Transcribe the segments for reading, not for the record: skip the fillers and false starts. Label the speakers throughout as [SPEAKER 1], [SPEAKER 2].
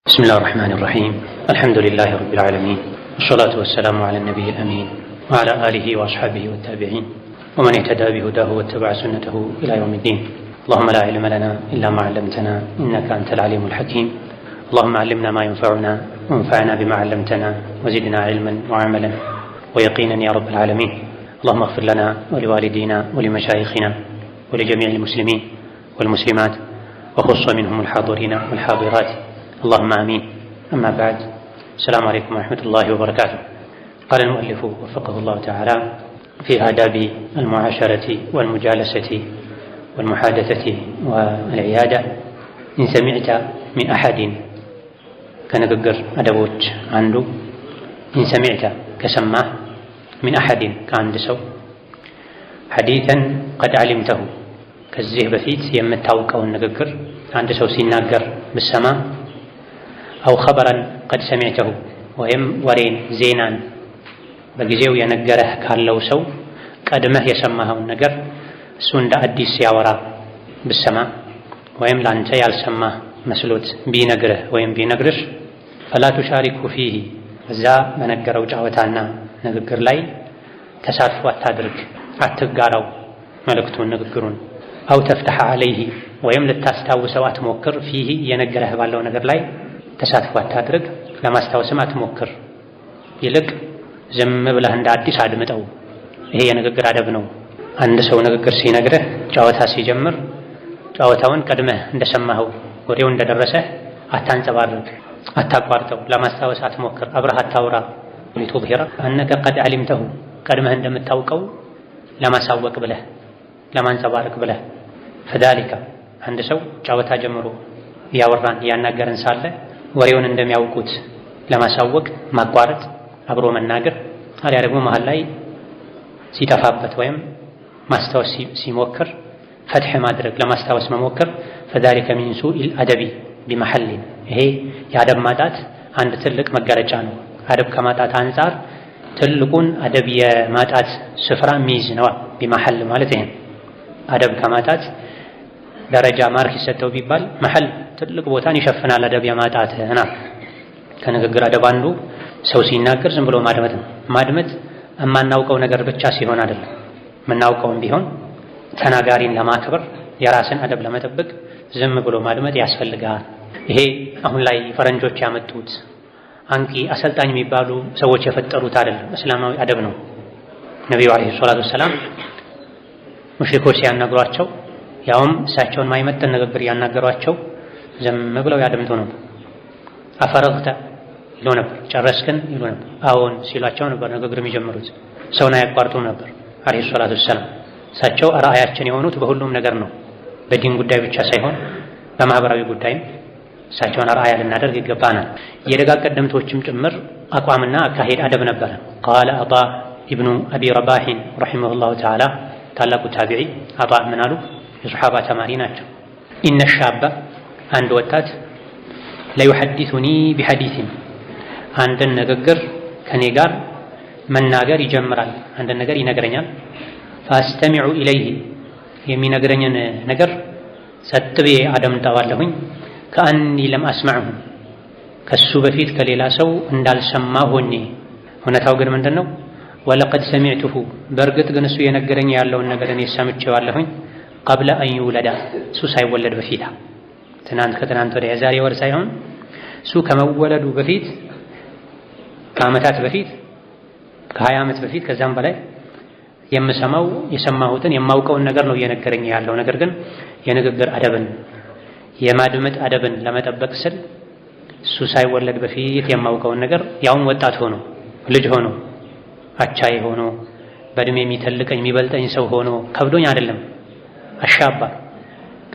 [SPEAKER 1] بسم الله الرحمن الرحيم. الحمد لله رب العالمين، والصلاة والسلام على النبي الأمين وعلى آله وأصحابه والتابعين ومن اهتدى بهداه واتبع سنته إلى يوم الدين. اللهم لا علم لنا إلا ما علمتنا إنك أنت العليم الحكيم. اللهم علمنا ما ينفعنا وانفعنا بما علمتنا وزدنا علما وعملا ويقينا يا رب العالمين. اللهم اغفر لنا ولوالدينا ولمشايخنا ولجميع المسلمين والمسلمات وخص منهم الحاضرين والحاضرات اللهم آمين. أما بعد، السلام عليكم ورحمة الله وبركاته. قال المؤلف وفقه الله تعالى في آداب المعاشرة والمجالسة والمحادثة والعيادة: إن سمعت من أحد كنقر أدبوت عنده، إن سمعت كسماه من أحد كعند سو حديثا قد علمته كالزيه بفيت يمتاوك أو النقر عند سو سيناقر بالسماء، أو خبرا قد سمعته وهم ورين زينان بجزيو ينقره كاللو سو قدمه يسماه النقر سند أديس ياورا بالسماء وهم لانت يالسماه مسلوت بينقره وهم بينقرش فلا تشارك فيه ذا منقر وجعوتانا نقر لاي تسارفوا التادرك أتقارو ملكتون نقرون أو تفتح عليه وهم للتاستاوسوا أتموكر فيه ينقره بالله نقر لاي ተሳትፎ አታድርግ፣ ለማስታወስም አትሞክር። ይልቅ ዝም ብለህ እንደ አዲስ አድምጠው። ይሄ የንግግር አደብ ነው። አንድ ሰው ንግግር ሲነግርህ ጨዋታ ሲጀምር ጨዋታውን ቀድመህ እንደሰማኸው ወሬው እንደደረሰህ አታንጸባርቅ፣ አታቋርጠው። ለማስታወስ አትሞክር፣ አብረህ አታውራ። ሊቱظሂረ አነከ ቀድ ዓሊምተሁ ቀድመህ እንደምታውቀው ለማሳወቅ ብለህ ለማንጸባረቅ ብለህ። ፈዛሊከ አንድ ሰው ጨዋታ ጀምሮ እያወራን እያናገረን ሳለ ወሬውን እንደሚያውቁት ለማሳወቅ ማቋረጥ፣ አብሮ መናገር፣ አሊያ ደግሞ መሃል ላይ ሲጠፋበት ወይም ማስታወስ ሲሞክር ፈትሕ ማድረግ ለማስታወስ መሞከር فذلك من سوء الأدب بمحل ይሄ የአደብ ማጣት አንድ ትልቅ መገለጫ ነው። አደብ ከማጣት አንፃር ትልቁን አደብ የማጣት ስፍራ የሚይዝ ነው። بمحل ማለት ይሄ አደብ ከማጣት ደረጃ ማርክ ይሰጠው ቢባል መሐል ትልቅ ቦታን ይሸፍናል። አደብ የማጣትና ከንግግር አደብ አንዱ ሰው ሲናገር ዝም ብሎ ማድመጥ ነው። ማድመጥ የማናውቀው ነገር ብቻ ሲሆን አይደለም፣ የምናውቀውም ቢሆን ተናጋሪን ለማክበር የራስን አደብ ለመጠበቅ ዝም ብሎ ማድመጥ ያስፈልጋል። ይሄ አሁን ላይ ፈረንጆች ያመጡት አንቂ አሰልጣኝ የሚባሉ ሰዎች የፈጠሩት አይደለም፣ እስላማዊ አደብ ነው። ነብዩ አለይሂ ሰላቱ ወሰላም ሙሽሪኮች ሲያናግሯቸው ያውም እሳቸውን ማይመጥን ንግግር ያናገሯቸው ዝም ብለው ያደምጡ ነበር። አፈረግተ ይሉ ነበር፣ ጨረስክን ይሉ ነበር። አዎን ሲሏቸው ነበር ንግግር የሚጀምሩት። ሰውን አያቋርጡም ነበር አለይሂ ሰላቱ ወሰላም። እሳቸው አርአያችን የሆኑት በሁሉም ነገር ነው፣ በዲን ጉዳይ ብቻ ሳይሆን በማህበራዊ ጉዳይም እሳቸውን አርአያ ልናደርግ ይገባናል። የደጋግ ቀደምቶችም ጭምር አቋምና አካሄድ አደብ ነበረ። ቃለ አጣ ኢብኑ አቢ ረባህ ረሒመሁላሁ ተዓላ ታላቁ ታቢዒ አጣ ምን አሉ? የሱሐባ ተማሪ ናቸው። ኢነ ሻባ አንድ ወጣት ለዩሐዲሱኒ ቢሐዲሲን አንድን ንግግር ከኔ ጋር መናገር ይጀምራል። አንድን ነገር ይነግረኛል። ፈአስተሚዑ ኢለይህ የሚነግረኝን ነገር ጸጥ ብዬ አደምጠዋለሁኝ። ከአኒ ለም አስመዕሁ ከሱ በፊት ከሌላ ሰው እንዳልሰማ ሆኜ። እውነታው ግን ምንድን ነው? ወለቀድ ሰሚዕቱሁ በእርግጥ ግን እሱ የነገረኝ ያለውን ነገር እኔ ሰምቼዋለሁኝ። ቀብለ አን ዩውለዳ እሱ ሳይወለድ በፊት፣ ከትናንት ወዲያ የዛሬ ወር ሳይሆን እሱ ከመወለዱ በፊት ከዓመታት በፊት ከ20 ዓመት በፊት ከዛም በላይ የምሰማው የሰማሁትን የማውቀውን ነገር ነው እየነገረኝ ያለው። ነገር ግን የንግግር አደብን የማድመጥ አደብን ለመጠበቅ ስል እሱ ሳይወለድ በፊት የማውቀውን ነገር ያውም ወጣት ሆኖ ልጅ ሆኖ አቻይ ሆኖ በእድሜ የሚተልቀኝ የሚበልጠኝ ሰው ሆኖ ከብዶኝ አይደለም። አሻባ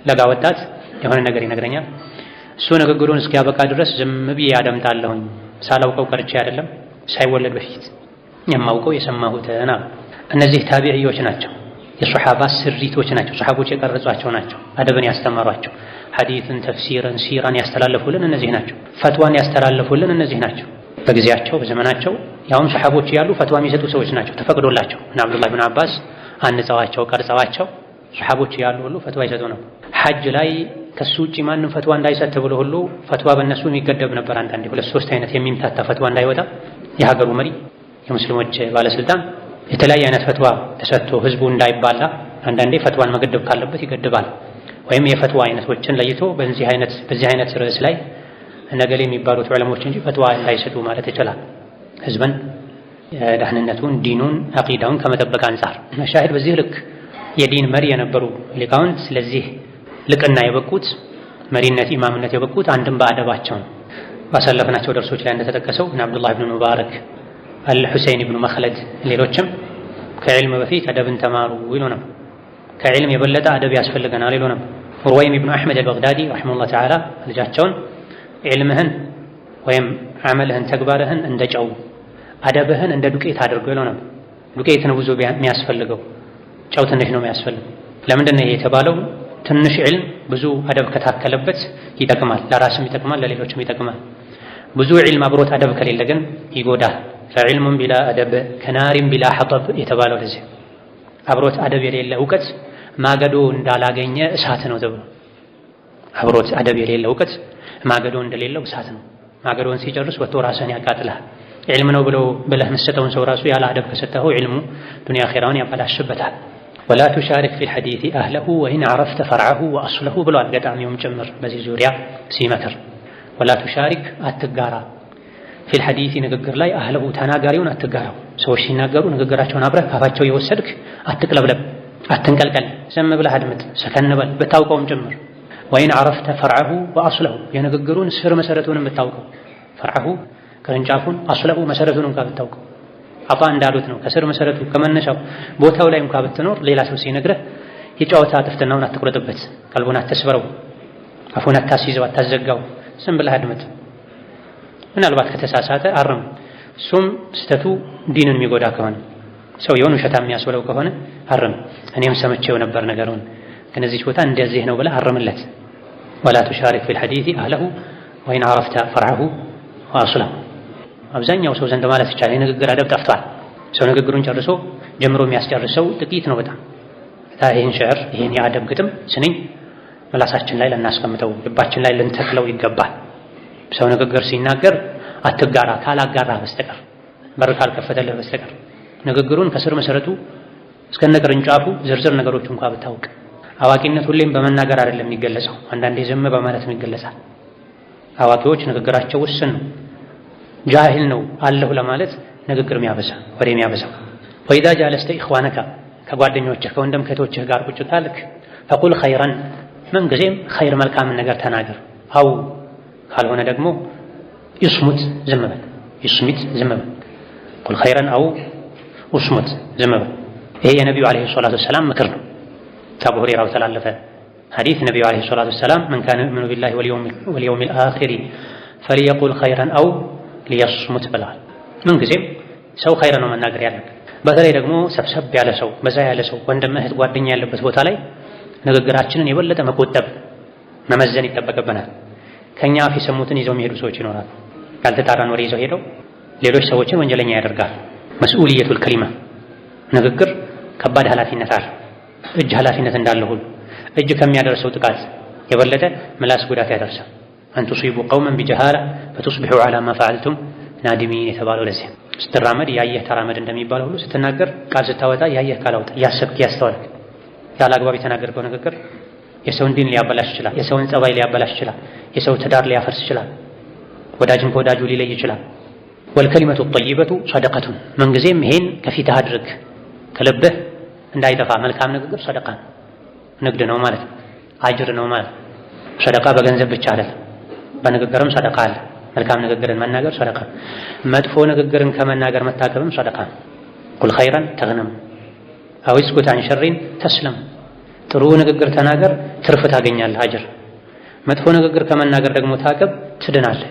[SPEAKER 1] ለጋ ወጣት የሆነ ነገር ይነግረኛል። እሱ ንግግሩን እስኪያበቃ ድረስ ዝም ብዬ አደምጣለሁኝ። ሳላውቀው ቀርቼ አይደለም፣ ሳይወለድ በፊት የማውቀው የሰማሁትና። እነዚህ ታቢዒዎች ናቸው፣ የሱሐባ ስሪቶች ናቸው። ሱሐቦች የቀረጿቸው ናቸው፣ አደብን ያስተማሯቸው። ሐዲስን፣ ተፍሲርን፣ ሲራን ያስተላለፉልን እነዚህ ናቸው። ፈትዋን ያስተላለፉልን እነዚህ ናቸው። በጊዜያቸው በዘመናቸው ያውም ሱሐቦች ያሉ ፈትዋ የሚሰጡ ሰዎች ናቸው፣ ተፈቅዶላቸው። እና አብዱላህ ብን አባስ አንጸዋቸው ቀርጸዋቸው ሱሐቦች ያሉ ሁሉ ፈትዋ ይሰጡ ነው። ሐጅ ላይ ከሱ ውጪ ማንም ፈትዋ እንዳይሰጥ ተብሎ ሁሉ ፈትዋ በእነሱ የሚገደብ ነበር። አንዳንዴ 2-3 አይነት የሚምታታ ፈትዋ እንዳይወጣ የሀገሩ መሪ የሙስሊሞች ባለስልጣን የተለያየ አይነት ፈትዋ ተሰጥቶ ህዝቡ እንዳይባላ አንዳንዴ ፈትዋን መገደብ ካለበት ይገድባል። ወይም የፈትዋ አይነቶችን ለይቶ በዚህ አይነት ርዕስ ላይ ነገሌ የሚባሉት ዑለሞች እንጂ ፈትዋ እንዳይሰጡ ማለት ይችላል። ህዝብን ደህንነቱን፣ ዲኑን፣ አቂዳውን ከመጠበቅ አንፃር መሻሂድ በዚህ ልክ የዲን መሪ የነበሩ ሊቃውንት ስለዚህ ልቅና የበቁት መሪነት ኢማምነት የበቁት አንድም በአደባቸው ነው። ባሳለፍናቸው ደርሶች ላይ እንደተጠቀሰው እነ አብዱላህ ብን ሙባረክ፣ አልሁሰይን ብኑ መኽለድ ሌሎችም ከዕልም በፊት አደብን ተማሩ ይሉ ነው። ከዕልም የበለጠ አደብ ያስፈልገናል ይሉ ነው። ሩወይም ብኑ አሕመድ አልበግዳዲ ረሒመሁላህ ተዓላ ልጃቸውን ዕልምህን ወይም አመልህን ተግባርህን እንደ ጨው አደብህን እንደ ዱቄት አድርገው ይሉ ነው። ዱቄት ነው ብዙ የሚያስፈልገው፣ ጨው ትንሽ ነው የሚያስፈልገው። ለምንድን ነው ይሄ የተባለው? ትንሽ ዕልም ብዙ አደብ ከታከለበት ይጠቅማል፣ ለራስም ይጠቅማል፣ ለሌሎችም ይጠቅማል። ብዙ ዕልም አብሮት አደብ ከሌለ ግን ይጎዳል። ፈዕልሙን ቢላ አደብ ከናሪም ቢላ ሐጠብ የተባለው ለዚህ አብሮት አደብ የሌለ እውቀት ማገዶ እንዳላገኘ እሳት ነው ተብሎ። አብሮት አደብ የሌለ እውቀት ማገዶ እንደሌለው እሳት ነው። ማገዶን ሲጨርስ ወጥቶ ራስህን ያቃጥልሃል። ዕልም ነው ብለህ የምትሰጠውን ሰው ራሱ ያለ አደብ ከሰጠኸው ዕልሙ ዱንያ አኺራውን ያበላሽበታል። ወላ ቱሻሪክ ፊል ሐዲሲ አህለሁ ወኢን ዐረፍተ ፈርዐሁ ወአስለሁ ብሏል ገጣሚውም ጭምር በዚህ ዙሪያ ሲመክር። ወላ ቱሻሪክ አትጋራ፣ ፊል ሐዲሲ ንግግር ላይ አህለሁ ተናጋሪውን አትጋራው። ሰዎች ሲናገሩ ንግግራቸውን አብረህ ካፋቸው የወሰድክ አትቅለብለብ፣ አትንቀልቀል፣ ዝም ብለህ አድምጥ፣ ሰከን በል ብታውቀውም ጭምር። ወኢን ዐረፍተ ፈርዐሁ ወአስለሁ የንግግሩን ስር መሰረቱንም ብታውቀው፣ ፈርዐሁ ቅርንጫፉን፣ አስለሁ መሰረቱን እንኳ ብታውቀው። አባ እንዳሉት ነው ከስር መሰረቱ ከመነሻው ቦታው ላይ እንኳ ብትኖር ሌላ ሰው ሲነግረህ የጨዋታ ጥፍትናውን አትቁረጥበት፣ ቀልቡን አትስበረው፣ አፉን አታስይዘው፣ አታዘጋው፣ ዝም ብለህ አድምጥ። ምናልባት ከተሳሳተ አርም። እሱም ስተቱ ዲንን የሚጎዳ ከሆነ ሰውየውን ውሸታም የሚያስብለው ከሆነ አርም። እኔም ሰምቼው ነበር ነገሩን ግን እዚህ ቦታ እንደዚህ ነው ብለህ አርምለት። ወላ ቱሻሪክ ፊል ሐዲሲ አህለሁ ወኢን ዐረፍተ ፈርዐሁ ወአስለሁ። አብዛኛው ሰው ዘንድ ማለት ይቻላል የንግግር አደብ ጠፍቷል። ሰው ንግግሩን ጨርሶ ጀምሮ የሚያስጨርሰው ጥቂት ነው በጣም። ይህን ሸዕር ይህን የአደብ ግጥም ስንኝ ምላሳችን ላይ ልናስቀምጠው ልባችን ላይ ልንተክለው ይገባል። ሰው ንግግር ሲናገር አትጋራ ካላጋራ በስተቀር በር ካልከፈተልህ በስተቀር ንግግሩን ከስር መሰረቱ እስከነ ቅርንጫፉ ዝርዝር ነገሮች እንኳ ብታውቅ። አዋቂነት ሁሌም በመናገር አይደለም የሚገለጸው፣ አንዳንዴ ዝም በማለት ይገለጻል። አዋቂዎች ንግግራቸው ውስን ነው። ጃሂል ነው አለሁ ለማለት ንግግር የሚያበዛ ወሬ የሚያበዛ። ወኢዛ ጃለስተ ኢኽዋነካ ከጓደኞችህ ከወንድም ከእህቶችህ ጋር ቁጭ ካልክ ፈቁል ኸይረን ምንጊዜም ኸይር መልካምን ነገር ተናገር። አው ካልሆነ ደግሞ ይስሙት ዝም በል፣ ይስሚት ዝም በል። ቁል ኸይረን አው ውስሙት ዝም በል። ይሄ የነቢዩ ዓለይሂ ሰላቱ ወሰላም ምክር ነው። ከአቡ ሁረይራ ተላለፈ ሐዲስ ነቢዩ ዓለይሂ ሰላቱ ወሰላም መን ካነ ዩእሚኑ ቢላሂ ወልየውሚል አኺር ፈሊየቁል ኸይረን አው ሊየስሙት ብለዋል። ምንጊዜም ሰው ኸይር ነው መናገር ያለበት። በተለይ ደግሞ ሰብሰብ ያለ ሰው በዛ ያለ ሰው ወንድም እህት ጓደኛ ያለበት ቦታ ላይ ንግግራችንን የበለጠ መቆጠብ መመዘን ይጠበቅብናል። ከኛ አፍ የሰሙትን ይዘው የሚሄዱ ሰዎች ይኖራሉ። ያልተጣራን ወሬ ይዘው ሄደው ሌሎች ሰዎችን ወንጀለኛ ያደርጋል። መስኡልየቱል ከሊማ ንግግር ከባድ ኃላፊነት አለ። እጅ ኃላፊነት እንዳለ ሁሉ እጅ ከሚያደርሰው ጥቃት የበለጠ ምላስ ጉዳት ያደርሳል። አን ቱሲቡ ቀውመን ቢጀሃላ ፈቱስቢሑ ዐላ ማ ፈዐልቱም ናዲሚን የተባለው ለዚህ ስትራመድ ያየህ ተራመድ እንደሚባለው ሁሉ ስትናገር ቃል ስታወጣ ያየህ ካላውጣ ያሰብክ ያስተዋልክ ያለ አግባብ የተናገርከው ንግግር የሰውን ዲን ሊያበላሽ ይችላል። የሰውን ጸባይ ሊያበላሽ ይችላል። የሰው ትዳር ሊያፈርስ ይችላል። ወዳጅን ከወዳጁ ሊለይ ይችላል። ወልከሊመቱ ጠይበቱ ሰደቀቱን ምንጊዜም ይሄን ከፊትህ አድርግ ከልብህ እንዳይጠፋ። መልካም ንግግር ሰደቃ ነው፣ ንግድ ነው ማለት ነው፣ አጅር ነው ማለት ነው። ሰደቃ በገንዘብ ብቻ አይደለም፣ በንግግርም ሰደቃ አለ። መልካም ንግግርን መናገር ሰደቃ፣ መጥፎ ንግግርን ከመናገር መታቀብም ሰደቃ። ቁል ኸይረን ተግነም አው እስኩት አን ሸሪን ተስለም። ጥሩ ንግግር ተናገር ትርፍ ታገኛለህ አጅር። መጥፎ ንግግር ከመናገር ደግሞ ታቀብ ትድናለህ።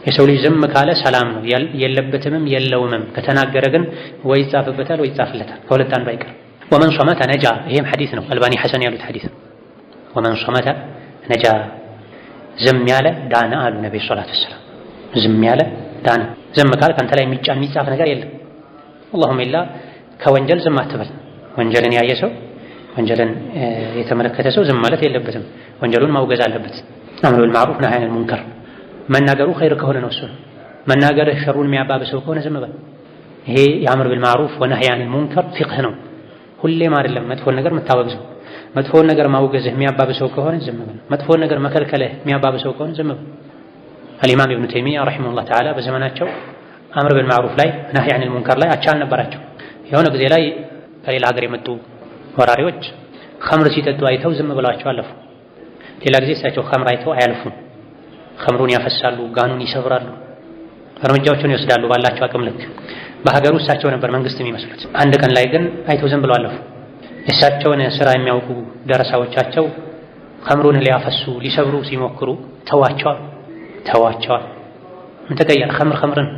[SPEAKER 1] የሰው ልጅ ዝም ካለ ሰላም ነው፣ የለበትምም የለውምም። ከተናገረ ግን ወይ ይጻፍበታል ወይ ይጻፍለታል፣ ከሁለት አንዱ አይቀር። ወመን ሶመተ ነጃ፣ ይሄም ሐዲስ ነው አልባኒ ሐሰን ያሉት ሐዲስ ነው። ወመን ሶመተ ነጃ፣ ዝም ያለ ዳነ አሉ ነብዩ ሰለላሁ ዐለይሂ ወሰለም። ዝም ያለ ዳነ። ዝም ካል ካንተ ላይ የሚጫን የሚጻፍ ነገር የለም። አላሁም ኢላ ከወንጀል ዝም አትበል። ወንጀልን ያየ ሰው ወንጀልን የተመለከተ ሰው ዝም ማለት የለበትም። ወንጀሉን ማውገዝ አለበት። አምሩ ቢልማዕሩፍ ነህይ ዐኒል ሙንከር መናገሩ ኸይር ከሆነ ነው። እሱ መናገርህ ሸሩን የሚያባብሰው ከሆነ ዝም በል። ይሄ የአምር ቢልማዕሩፍ ወነህይ ዐኒል ሙንከር ፊቅህ ነው። ሁሌም አይደለም መጥፎን ነገር የምታወግዘው። መጥፎን ነገር ማውገዝህ የሚያባብሰው ከሆነ ዝም በል። መጥፎን ነገር መከልከልህ የሚያባብሰው ከሆነ ዝም በል። አልኢማም ኢብኑ ተይሚያ ረሒመሁላህ ተዓላ በዘመናቸው አምር ቢልማዕሩፍ ላይ ነህይ ዐኒል ሙንከር ላይ አቻ አልነበራቸው። የሆነ ጊዜ ላይ ከሌላ ሀገር የመጡ ወራሪዎች ኸምር ሲጠጡ አይተው ዝም ብለዋቸው አለፉ። ሌላ ጊዜ እሳቸው ኸምር አይተው አያልፉም። ኸምሩን ያፈሳሉ፣ ጋኑን ይሰብራሉ፣ እርምጃዎችን ይወስዳሉ ባላቸው አቅም ልክ። በሀገሩ እሳቸው ነበር መንግስት የሚመስሉት። አንድ ቀን ላይ ግን አይተው ዝም ብለው አለፉ። የእሳቸውን ስራ የሚያውቁ ደረሳዎቻቸው ኸምሩን ሊያፈሱ ሊሰብሩ ሲሞክሩ ተዋቸዋል። ምን ተቀየረ? ኸምርን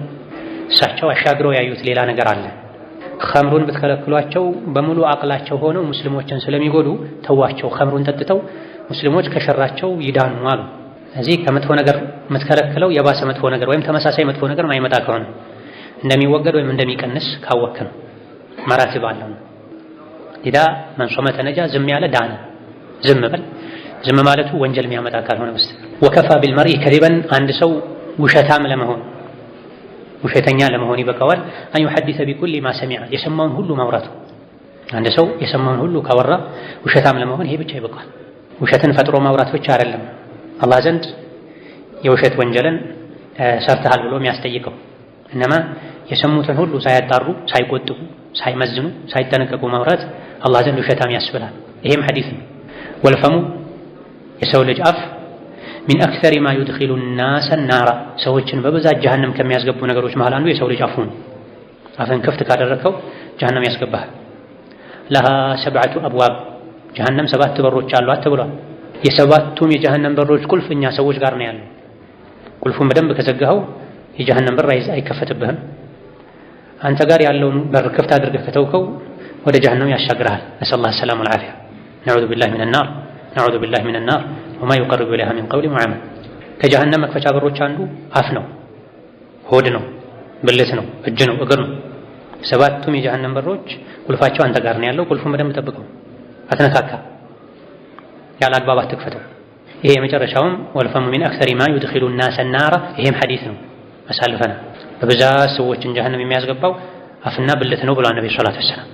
[SPEAKER 1] እሳቸው አሻግረው ያዩት ሌላ ነገር አለ። ኸምሩን ብትከለክሏቸው በሙሉ አቅላቸው ሆነው ሙስሊሞችን ስለሚጎዱ ተዋቸው፣ ኸምሩን ጠጥተው ሙስሊሞች ከሸራቸው ይዳኑ አሉ። እዚህ ከመጥፎ ነገር የምትከለክለው የባሰ መጥፎ ነገር ወይም ተመሳሳይ መጥፎ ነገር ማይመጣ ከሆነ እንደሚወገድ ወይም እንደሚቀንስ ካወክ ነው። መራቲብ አለው። ሌላ መን ሶመ ተነጃ ዝም ያለ ዳነ። ዝም በል። ዝም ማለቱ ወንጀል የሚያመጣ ካልሆነ በስተቀር ወከፋ ቢልመርኢ ከዚበን አንድ ሰው ውሸታም ለመሆን ውሸተኛ ለመሆን ይበቃዋል። አን ዩሐዲሰ ቢኩሊ ማ ሰሚዐ የሰማውን ሁሉ ማውራቱ። አንድ ሰው የሰማውን ሁሉ ካወራ ውሸታም ለመሆን ይሄ ብቻ ይበቃዋል። ውሸትን ፈጥሮ ማውራት ብቻ አይደለም አላህ ዘንድ የውሸት ወንጀልን ሰርተሃል ብሎ የሚያስጠይቀው። እነማ የሰሙትን ሁሉ ሳያጣሩ፣ ሳይቆጥቡ፣ ሳይመዝኑ፣ ሳይጠነቀቁ ማውራት አላህ ዘንድ ውሸታም ያስብላል። ይሄም ሐዲስ ነው። ወልፈሙ የሰው ልጅ አፍ ሚን አክተሪ ማ ዩድኺሉ ናሰ ናራ ሰዎችን በብዛት ጀሀነም ከሚያስገቡ ነገሮች መሃል አንዱ የሰው ልጅ አፉ ነው። አፍን ክፍት ካደረከው ጀሀነም ያስገባሃል። ለሃ ሰብዐቱ አብዋብ ጀሀነም 7 በሮች አሏት ተብሏል። የሰባቱም የጀሀነም በሮች ቁልፍ እኛ ሰዎች ጋር ነው ያለው። ቁልፉን በደንብ ከዘጋኸው የጀሀነም በር አይከፈትብህም። አንተ ጋር ያለውን በር ክፍት አድርገህ ከተውከው ወደ ጀሀነም ያሻግርሃል። ነስአሉላህ ሰላም ወልዓፊያ። ነዑዙ ቢላሂ ሚነን ናር ወማ ዩቀርቡ ኢለይሃ ሚን ቀውሊን ወዐመል። ከጀሀነም መክፈቻ በሮች አንዱ አፍ ነው፣ ሆድ ነው፣ ብልት ነው፣ እጅ ነው፣ እግር ነው። ሰባቱም የጀሀነም በሮች ቁልፋቸው አንተ ጋር ነው ያለው። ቁልፉን በደንብ ጠብቀው፣ አትነካካ፣ ያለ አግባብ አትክፈተው። ይሄ የመጨረሻውም ወልፈሙ ሚን አክሰሪ ማ ዩድኺሉ ናሰ ናራ። ይሄም ሐዲስ ነው አሳልፈናል። በብዛት ሰዎችን ጀሀነም የሚያስገባው አፍና ብልት ነው ብሏል ነብዩ ሰለላሁ ዐለይሂ ወሰለም።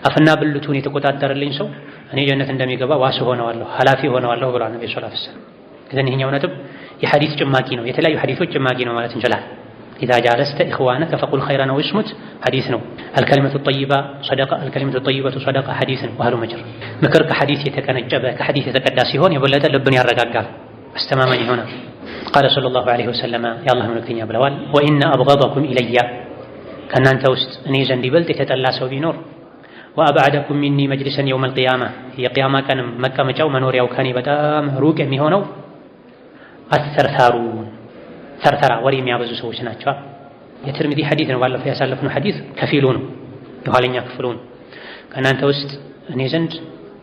[SPEAKER 1] አፍና ብልቱን የተቆጣጠረልኝ ሰው እኔ ጀነት እንደሚገባ ዋስ ሆነዋለሁ፣ ኃላፊ ሆነዋለሁ ብሏል ነብዩ ሰለላሁ ዐለይሂ ወሰለም። ግን ይሄኛው ነጥብ የሐዲስ ጭማቂ ነው፣ የተለያዩ ሐዲሶች ጭማቂ ነው ማለት እንችላለን። ኢዛ ጃለስተ ኢኽዋነከ ፈቁል ኸይረን አው እስሙት ሐዲስ ነው። አልከሊመቱ ጠይባ ሰደቃ፣ አልከሊመቱ ጠይበቱ ሰደቃ ሐዲስ ነው። ወአህሉ መጅር ምክር ከሐዲስ የተቀነጨበ ከሐዲስ የተቀዳ ሲሆን የበለጠ ልብን ያረጋጋል፣ አስተማማኝ ይሆናል። ቃለ ሰለላሁ ዐለይሂ ወሰለም የአላህ መልእክተኛ ብለዋል፣ ወኢነ አብገደኩም ኢለያ ከእናንተ ውስጥ እኔ ዘንድ ይበልጥ የተጠላ ሰው ቢኖር ወአብዐደኩም ሚኒ መጅሊሰን የውመል ቂያማ የቂያማ ቀንም መቀመጫው መኖሪያው ከኔ በጣም ሩቅ የሚሆነው አተርታሩን ተርተራ ወሬ የሚያበዙ ሰዎች ናቸው። የትርሚዚ ሐዲስ ነው። ባለፈው ያሳለፍነው ሐዲስ ከፊሉ ነው፣ የኋለኛ ክፍሉ ነው። ከእናንተ ውስጥ እኔ ዘንድ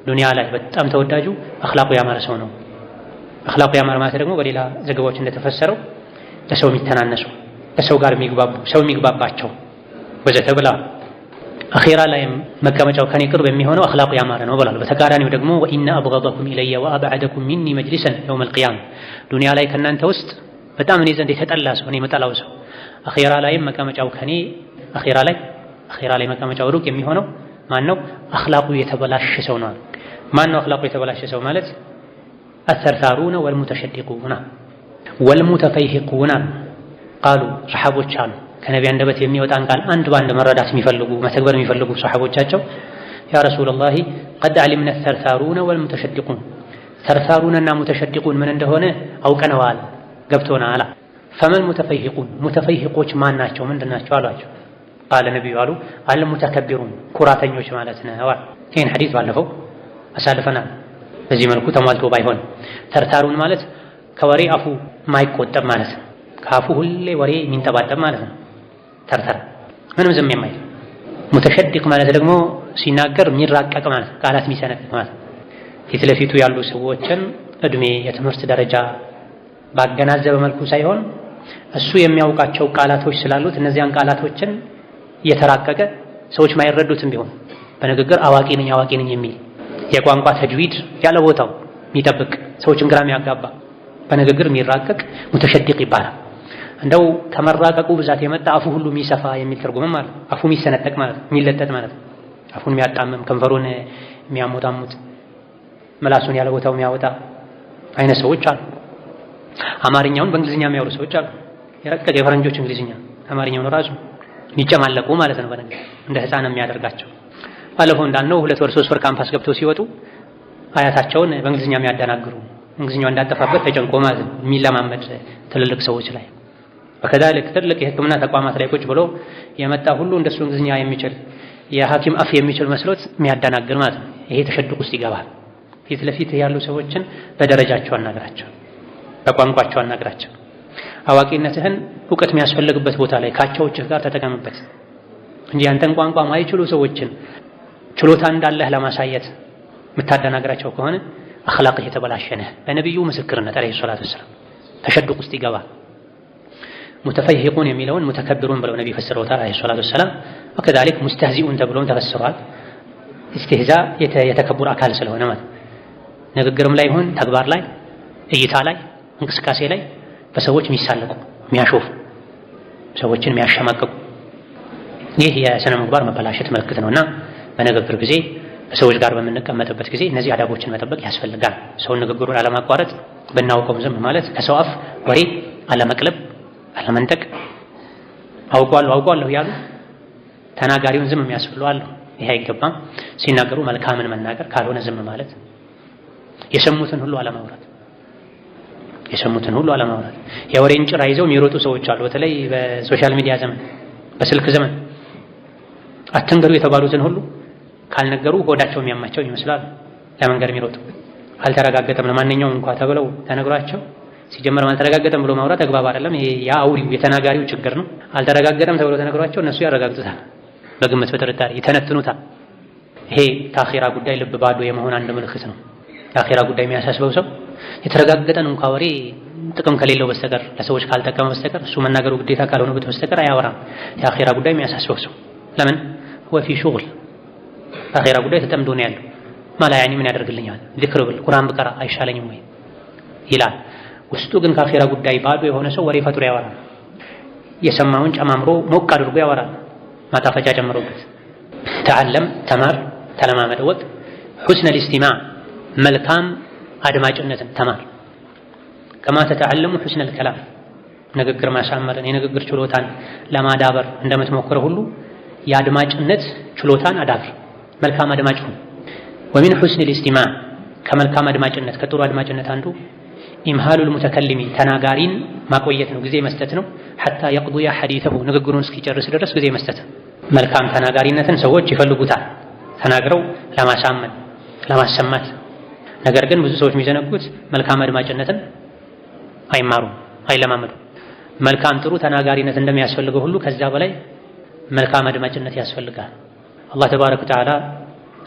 [SPEAKER 1] ዱንያ ላይ በጣም ተወዳጁ አኽላቁ ያማረ ሰው ነው። አኽላቁ ያማረ ማለት ደግሞ በሌላ ዘገባዎች እንደተፈሰረው ለሰው የሚተናነሱ፣ ከሰው ጋር የሚግባቡ፣ ሰው የሚግባባቸው ወዘተ ብላ። አኺራ ላይም መቀመጫው ከኔ ቅርብ የሚሆነው አኽላቁ ያማረ ነው ብሏል። በተቃራኒው ደግሞ ወኢነ አብገደኩም ኢለየ ወአብዐደኩም ሚኒ መጅሊሰን የውመል ቂያማ ዱንያ ላይ ከእናንተ ውስጥ በጣም እኔ ዘንድ የተጠላ ሰው፣ እኔ የምጠላው ሰው አኺራ ላይም መቀመጫው ከኔ አኺራ ላይ መቀመጫው ሩቅ የሚሆነው ማን ነው? አኽላቁ የተበላሸ ሰው ነው። ማን ነው አኽላቁ የተበላሸ ሰው ማለት? አተርታሩነ ወልሙተሸዲቁነ ወልሙተፈይሂቁነ ቃሉ ሰሐቦች አሉ ከነቢ አንደበት የሚወጣን ቃል አንድ ባንድ መረዳት የሚፈልጉ መተግበር የሚፈልጉ ሰሐቦቻቸው ያ ረሱላላህ ቀድ ዐሊምነ ተርታሩነ ወልሙተሸዲቁን ተርታሩነና ሙተሸዲቁን ምን እንደሆነ አውቀነዋል ገብቶናል። ፈመል ሙተፈይሂቁን ሙተፈይሂቆች ማን ናቸው ምንድን ናቸው አሏቸው። ቃለ ነቢዩ አሉ አልሙተከቢሩን ኩራተኞች ማለት ነው። ይህን ሐዲስ ባለፈው አሳልፈናል። በዚህ መልኩ ተሟልቶ ባይሆን ተርታሩን ማለት ከወሬ አፉ ማይቆጠብ ማለት ነው። ከአፉ ሁሌ ወሬ የሚንጠባጠብ ማለት ነው። ተርተር ምንም ዝም የማይል። ሙተሸዲቅ ማለት ደግሞ ሲናገር የሚራቀቅ ማለት ቃላት የሚሰነቅቅ ማለት ፊት ለፊቱ ያሉ ሰዎችን እድሜ፣ የትምህርት ደረጃ ባገናዘበ መልኩ ሳይሆን እሱ የሚያውቃቸው ቃላቶች ስላሉት እነዚያን ቃላቶችን እየተራቀቀ ሰዎች ማይረዱትም ቢሆን በንግግር አዋቂ ነኝ የሚል የቋንቋ ተጅዊድ ያለ ቦታው የሚጠብቅ ሰዎችን ግራ የሚያጋባ በንግግር የሚራቀቅ ሙተሸዲቅ ይባላል። እንደው ከመራቀቁ ብዛት የመጣ አፉ ሁሉ የሚሰፋ የሚል ትርጉምም አለ። አፉ የሚሰነጠቅ ማለት የሚለጠጥ ማለት ነው። አፉን የሚያጣምም ከንፈሩን የሚያሞጣሙጥ ምላሱን ያለ ቦታው የሚያወጣ አይነት ሰዎች አሉ። አማርኛውን በእንግሊዝኛ የሚያወሩ ሰዎች አሉ። የረቀቀ የፈረንጆች እንግሊዝኛ አማርኛውን ራሱ የሚጨማለቁ ማለት ነው። በነገር እንደ ሕፃን የሚያደርጋቸው ባለፈው እንዳልነው 2 ወር 3 ወር ካምፓስ ገብተው ሲወጡ አያታቸውን በእንግሊዝኛ የሚያደናግሩ እንግሊዝኛው እንዳጠፋበት ተጨንቆ ማለት ነው የሚለማመድ ትልልቅ ሰዎች ላይ በከዳልክ ትልቅ የሕክምና ተቋማት ላይ ቁጭ ብሎ የመጣ ሁሉ እንደሱ እንግሊዝኛ የሚችል የሐኪም አፍ የሚችል መስሎት የሚያደናግር ማለት ነው። ይሄ ተሸድቅ ውስጥ ይገባል። ፊት ለፊት ያሉ ሰዎችን በደረጃቸው አናግራቸው፣ በቋንቋቸው አናግራቸው። አዋቂነትህን እውቀት የሚያስፈልግበት ቦታ ላይ ካቻዎችህ ጋር ተጠቀምበት እንጂ አንተን ቋንቋ ማይችሉ ሰዎችን ችሎታ እንዳለህ ለማሳየት የምታደናግራቸው ከሆነ አኽላቅህ የተበላሸ ነህ። በነቢዩ ምስክርነት አለይሂ ሰላቱ ወሰላም ተሸድቅ ውስጥ ይገባል። ሙተፈይሂቁን የሚለውን ሙተከብሩን ብለው ነቢ ፈስረውታል አለይሂ ሰላቱ ወሰላም። ወከዛሊክ ሙስተህዚኡን ተብሎም ተፈስሯል። ኢስቲህዛ የተከቡር አካል ስለሆነ ማለት ንግግርም ላይ ይሁን ተግባር ላይ እይታ ላይ እንቅስቃሴ ላይ በሰዎች የሚሳለቁ የሚያሾፉ ሰዎችን የሚያሸማቅቁ ይህ የሥነ ምግባር መበላሸት ምልክት ነውና በንግግር ጊዜ ከሰዎች ጋር በምንቀመጥበት ጊዜ እነዚህ አዳቦችን መጠበቅ ያስፈልጋል። ሰውን ንግግሩን አለማቋረጥ፣ ብናውቀው ዝም ማለት፣ ከሰው አፍ ወሬ አለመቅለብ፣ አለመንጠቅ፣ አውቋለሁ ያሉ ተናጋሪውን ዝም የሚያስብሉ አሉ። ይሄ አይገባም። ሲናገሩ መልካምን መናገር፣ ካልሆነ ዝም ማለት፣ የሰሙትን ሁሉ አለማውራት፣ የወሬን ጭራ ይዘው የሚሮጡ ሰዎች አሉ። በተለይ በሶሻል ሚዲያ ዘመን፣ በስልክ ዘመን አትንገሩ የተባሉትን ሁሉ ካልነገሩ ሆዳቸው የሚያማቸው ይመስላል ለመንገር የሚሮጡ። አልተረጋገጠም ለማንኛውም እንኳ ተብለው ተነግሯቸው ሲጀመር አልተረጋገጠም ብሎ ማውራት አግባብ አይደለም። ይሄ የአውሪው የተናጋሪው ችግር ነው። አልተረጋገጠም ተብሎ ተነግሯቸው እነሱ ያረጋግጡታል፣ በግምት በጥርጣሬ ይተነትኑታል። ይሄ ከአኺራ ጉዳይ ልብ ባዶ የመሆን አንድ ምልክት ነው። የአኺራ ጉዳይ የሚያሳስበው ሰው የተረጋገጠን እንኳ ወሬ ጥቅም ከሌለው በስተቀር ለሰዎች ካልጠቀመ በስተቀር እሱ መናገሩ ግዴታ ካልሆነበት በስተቀር አያወራም። የአኺራ ጉዳይ የሚያሳስበው ሰው ለምን ወፊ ሹግል አኺራ ጉዳይ ተጠምዶ ነው ያለው። ማላ ያኒ ምን ያደርግልኛል ዚክር ብል ቁርአን ብቀራ አይሻለኝም ወይ ይላል። ውስጡ ግን ከአኺራ ጉዳይ ባዶ የሆነ ሰው ወሬ ፈጥሮ ያወራል። የሰማውን ጨማምሮ ሞቅ አድርጎ ያወራል፣ ማጣፈጫ ጨምሮበት። ተዓለም ተማር፣ ተለማመድ፣ ወቅ ሑስነል ኢስቲማዕ መልካም አድማጭነትን ተማር። ከማ ተተዓለሙ ሑስነል ከላም ንግግር ማሳመርን የንግግር ችሎታን ለማዳበር እንደምትሞክረው ሁሉ የአድማጭነት ችሎታን አዳብር። መልካም አድማጭ ሁን። ወሚን ሑስኒል ኢስቲማዕ ከመልካም አድማጭነት ከጥሩ አድማጭነት አንዱ ኢምሃሉል ሙተከሊሚ ተናጋሪን ማቆየት ነው፣ ጊዜ መስጠት ነው። ሐታ የቅዱያ ሐዲተሁ ንግግሩን እስኪጨርስ ድረስ ጊዜ መስጠት። መልካም ተናጋሪነትን ሰዎች ይፈልጉታል፣ ተናግረው ለማሳመን ለማሰማት። ነገር ግን ብዙ ሰዎች የሚዘነጉት መልካም አድማጭነትን አይማሩም፣ አይለማመዱም። መልካም ጥሩ ተናጋሪነት እንደሚያስፈልገው ሁሉ ከዛ በላይ መልካም አድማጭነት ያስፈልጋል። አላህ ተባረከ ወተዓላ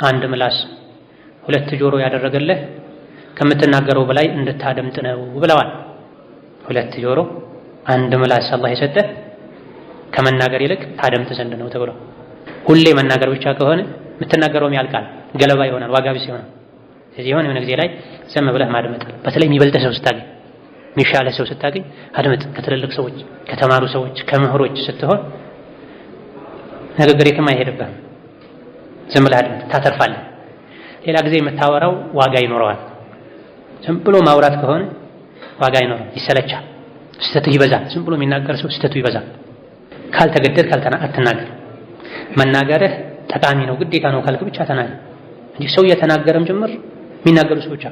[SPEAKER 1] አንድ ምላስ 2 ጆሮ ያደረገልህ ከምትናገረው በላይ እንድታደምጥ ነው ብለዋል። 2 ጆሮ 1 ምላስ አላህ የሰጠህ ከመናገር ይልቅ ታደምጥ ዘንድ ነው ተብሎ። ሁሌ መናገር ብቻ ከሆነ የምትናገረውም ያልቃል፣ ገለባ ይሆናል፣ ዋጋ ቢስ ይሆናል። ስለዚህ የሆነ ጊዜ ላይ ዝም ብለህ ማድመጥ። በተለይ የሚበልጥ ሰው ስታገኝ፣ የሚሻለ ሰው ስታገኝ አድምጥ። ከትልልቅ ሰዎች፣ ከተማሩ ሰዎች፣ ከምሁሮች ስትሆን ንግግር የትም አይሄድብህም። ዝም ብለህ አድምጥ፣ ታተርፋለህ። ሌላ ጊዜ የምታወራው ዋጋ ይኖረዋል። ዝም ብሎ ማውራት ከሆነ ዋጋ አይኖርም፣ ይሰለቻል፣ ስህተቱ ይበዛል። ዝም ብሎ የሚናገር ሰው ስህተቱ ይበዛል። ካልተገደድክ አትናገር። መናገርህ ጠቃሚ ነው ግዴታ ነው ካልክ ብቻ ተናገር እንጂ ሰው እየተናገረም ጭምር የሚናገሩ ሰዎች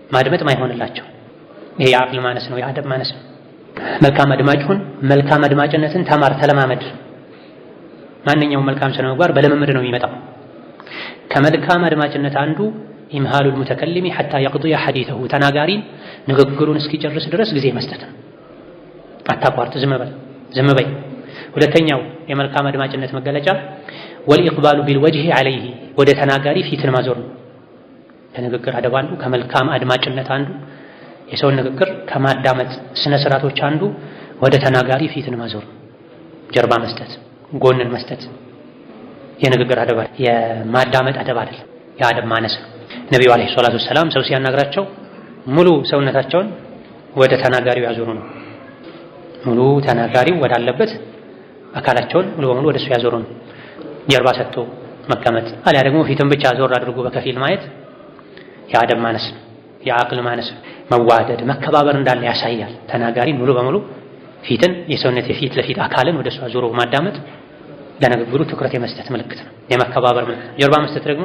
[SPEAKER 1] ማድመጥ ማይሆንላቸው። ይሄ የአቅል ማነስ ነው፣ የአደብ ማነስ ነው። መልካም አድማጭ ሁን። መልካም አድማጭነትን ተማር፣ ተለማመድ። ማንኛውም መልካም ስነ ምግባር በልምምድ ነው የሚመጣው። ከመልካም አድማጭነት አንዱ ኢምሃሉል ሙተከሊሚ ሐታ የቅዱያ ሐዲተሁ ተናጋሪን ንግግሩን እስኪጨርስ ድረስ ጊዜ መስጠት ነው። አታቋርጥ፣ ዝም በይ። ሁለተኛው የመልካም አድማጭነት መገለጫ ወልኢቅባሉ ቢልወጅሂ ዐለይሂ ወደ ተናጋሪ ፊትን ማዞር ነው። ከንግግር አደብ አንዱ ከመልካም አድማጭነት አንዱ የሰውን ንግግር ከማዳመጥ ስነ ስርዓቶች አንዱ ወደ ተናጋሪ ፊትን ማዞር፣ ጀርባ መስጠት፣ ጎንን መስጠት የንግግር አደብ የማዳመጥ አደብ አይደለም፣ የአደብ ማነስ ነው። ነቢዩ ዓለይሂ ሰላቱ ወሰላም ሰው ሲያናግራቸው ሙሉ ሰውነታቸውን ወደ ተናጋሪው ያዞሩ ነው። ሙሉ ተናጋሪው ወዳለበት አካላቸውን ሙሉ በሙሉ ወደሱ ያዞሩ ነው። ጀርባ ሰጥቶ መቀመጥ አሊያ ደግሞ ፊትን ብቻ ዞር አድርጎ በከፊል ማየት የአደብ ማነስ ነው፣ የአቅል ማነስ ነው። መዋደድ መከባበር እንዳለ ያሳያል። ተናጋሪን ሙሉ በሙሉ ፊትን የሰውነት የፊት ለፊት አካልን ወደሱ አዞሮ ማዳመጥ ለንግግሩ ትኩረት የመስጠት ምልክት ነው፣ የመከባበር ምልክት ነው። ጀርባ መስጠት ደግሞ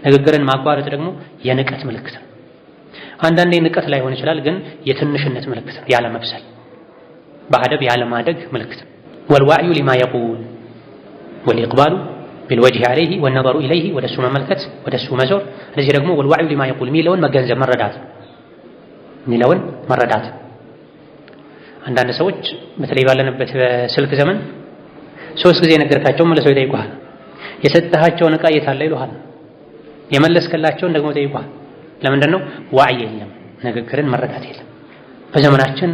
[SPEAKER 1] ንግግርን ማቋረጥ ደግሞ የንቀት ምልክት ነው። አንዳንዴ ንቀት ላይሆን ይችላል፣ ግን የትንሽነት ምልክት ነው፣ ያለ መብሰል በአደብ ያለ ማደግ ምልክት ነው። ወልዋዕዩ ሊማ የቁል ወልኢቅባሉ ቢልወጅሂ ዐለይሂ ወነዘሩ ኢለይሂ ወደሱ መመልከት ወደሱ መዞር። ለዚህ ደግሞ ወልዋዕዩ ሊማ የቁል የሚለውን መገንዘብ መረዳት የሚለውን መረዳት። አንዳንድ ሰዎች በተለይ ባለንበት በስልክ ዘመን 3 ጊዜ ነገርካቸውን መልሰው ይጠይቁሃል። የሰጠሃቸውን ዕቃ የት አለ ይሉሃል። የመለስከላቸውን ደግሞ ይጠይቁሃል። ለምንድን ነው? ዋዕይ የለም፣ ንግግርን መረዳት የለም። በዘመናችን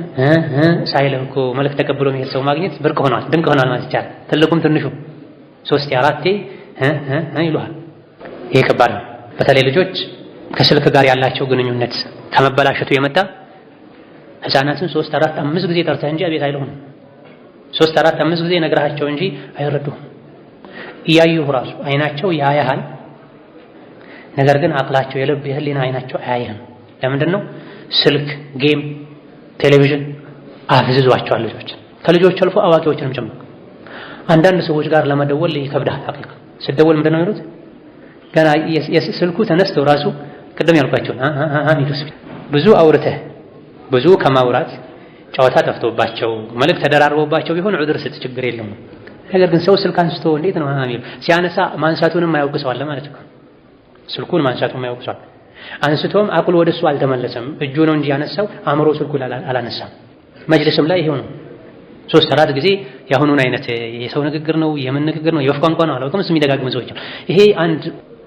[SPEAKER 1] ሳይልህ እኮ መልእክት ተቀብሎ የሚሄድ ሰው ማግኘት ብርቅ ሆኗል፣ ድንቅ ሆኗል ማለት ይቻላል። ትልቁም ትንሹ 3 4 ይሉሃል። ይሄ ከባድ ነው። በተለይ ልጆች ከስልክ ጋር ያላቸው ግንኙነት ከመበላሸቱ የመጣ ህፃናትን 3 4 5 ጊዜ ጠርተህ እንጂ አቤት አይሉም። 3 4 5 ጊዜ ነግረሃቸው እንጂ አይረዱም። እያዩህ ራሱ አይናቸው ያያሃል፣ ነገር ግን አቅላቸው የልብ የህሊና አይናቸው አያይህም። ለምንድን ነው? ስልክ፣ ጌም፣ ቴሌቪዥን አፍዝዟቸዋል ልጆች፣ ከልጆች አልፎ አዋቂዎችንም ጭምር። አንዳንድ ሰዎች ጋር ለመደወል ይከብዳል። ሐቂቃ ስትደውል ምንድን ነው የሚሉት? ገና ስልኩ ተነስተው ራሱ ቅድም ያልኳቸው ሚሉስ ብዙ አውርተህ ብዙ ከማውራት ጨዋታ ጠፍቶባቸው መልእክት ተደራርቦባቸው ቢሆን ዑድር ስጥ፣ ችግር የለም። ነገር ግን ሰው ስልክ አንስቶ እንዴት ነው የሚሉ ሲያነሳ ማንሳቱንም አያውቅሰዋል ማለት ነው። ስልኩን ማንሳቱን የማያውቅ ሰው አንስቶም አቅሉ ወደሱ አልተመለሰም። እጁ ነው እንጂ ያነሳው አእምሮ ስልኩን አላነሳም። መጅልስም ላይ ይሄው ነው። 3 4 ጊዜ የአሁኑን አይነት የሰው ንግግር ነው፣ የምን ንግግር ነው፣ የወፍ ቋንቋ ነው አላውቅም። እሱ የሚደጋግሙ ሰዎች ይሄ አንድ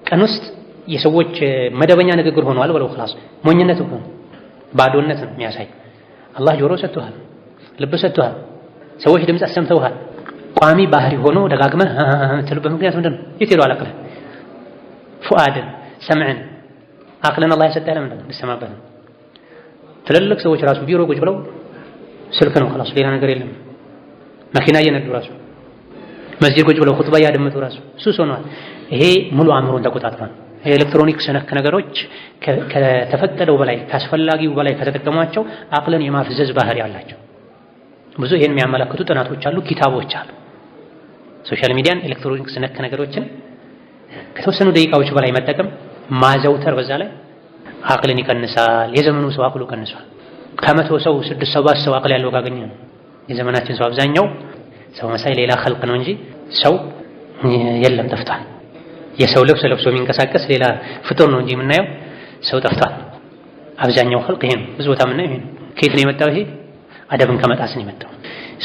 [SPEAKER 1] ቀን ውስጥ የሰዎች መደበኛ ንግግር ሆኗል ብለው خلاص ሞኝነት እኮ ባዶነት ነው የሚያሳይ። አላህ ጆሮ ሰጥቷል፣ ልብ ሰጥቷል፣ ሰዎች ድምፅ አሰምተውሃል። ቋሚ ባህሪ ሆኖ ደጋግመህ የምትልበት ምክንያት ምንድን ነው? የት ሄዷል አቅልህ? ፉአድን ሰምዕን አቅልን አላህ የሰጠህ ለምንድን ነው? ልትሰማበት ነው። ትልልቅ ሰዎች ራሱ ቢሮ ቁጭ ብለው ስልክ ነው خلاص ሌላ ነገር የለም። መኪና እየነዱ ራሱ መስጂድ ቁጭ ብለው ኹጥባ እያደመጡ ራሱ ሱስ ሆኗል። ይሄ ሙሉ አእምሮን ተቆጣጥሯል። የኤሌክትሮኒክስ ነክ ነገሮች ከተፈቀደው በላይ ካስፈላጊው በላይ ከተጠቀሟቸው አቅልን የማፍዘዝ ባህሪ አላቸው። ብዙ ይሄን የሚያመለክቱ ጥናቶች አሉ፣ ኪታቦች አሉ። ሶሻል ሚዲያን ኤሌክትሮኒክስ ነክ ነገሮችን ከተወሰኑ ደቂቃዎች በላይ መጠቀም ማዘውተር በዛ ላይ አቅልን ይቀንሳል። የዘመኑ ሰው አቅሉ ቀንሷል። ከመቶ ሰው 6 7 ሰው አቅል ያለው ካገኘ ነው። የዘመናችን ሰው አብዛኛው ሰው መሳይ ሌላ ኸልቅ ነው እንጂ ሰው የለም፣ ጠፍቷል። የሰው ልብስ ለብሶ የሚንቀሳቀስ ሌላ ፍጡር ነው እንጂ የምናየው ሰው ጠፍቷል። አብዛኛው ኸልቅ ይሄ ነው። ብዙ ቦታ የምናየው ይሄ ነው። ከየት ነው የመጣው? ይሄ አደብን ከመጣስ ነው የመጣው።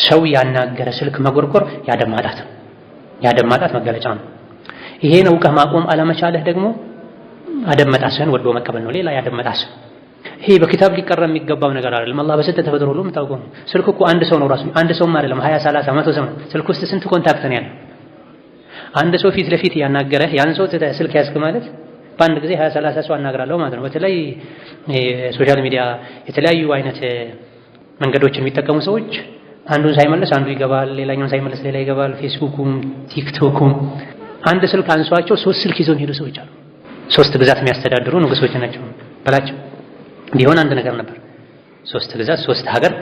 [SPEAKER 1] ሰው ያናገረ ስልክ መጎርጎር ያደብ ማጣት ነው። ያደብ ማጣት መገለጫ ነው። ይሄን እውቀህ ማቆም አለመቻለህ ደግሞ አደብ መጣስህን ወዶ መቀበል ነው። ሌላ ያደብ መጣስ ይሄ በኪታብ ሊቀራ የሚገባው ነገር አይደለም። አላህ በሰጠ ተፈጥሮ ሁሉ የምታውቀው ነው። ስልክ እኮ አንድ ሰው ነው ራሱ፣ አንድ ሰውም አይደለም 20 30 100 ሰው። ስልክ ውስጥ ስንት ኮንታክት ነው ያለው? አንድ ሰው ፊት ለፊት ያናገረህ ያን ሰው ስልክ ያዝክ ማለት በአንድ ጊዜ 20 30 ሰው አናግራለሁ ማለት ነው። በተለይ ሶሻል ሚዲያ የተለያዩ አይነት መንገዶችን የሚጠቀሙ ሰዎች አንዱን ሳይመለስ አንዱ ይገባል፣ ሌላኛውን ሳይመለስ ሌላ ይገባል። ፌስቡኩም ቲክቶኩም አንድ ስልክ አንሷቸው 3 ስልክ ይዘው ሄዱ ሰዎች አሉ። 3 ግዛት የሚያስተዳድሩ ንጉሶች ናቸው በላቸው። ቢሆን አንድ ነገር ነበር። 3 ግዛት 3 ሀገር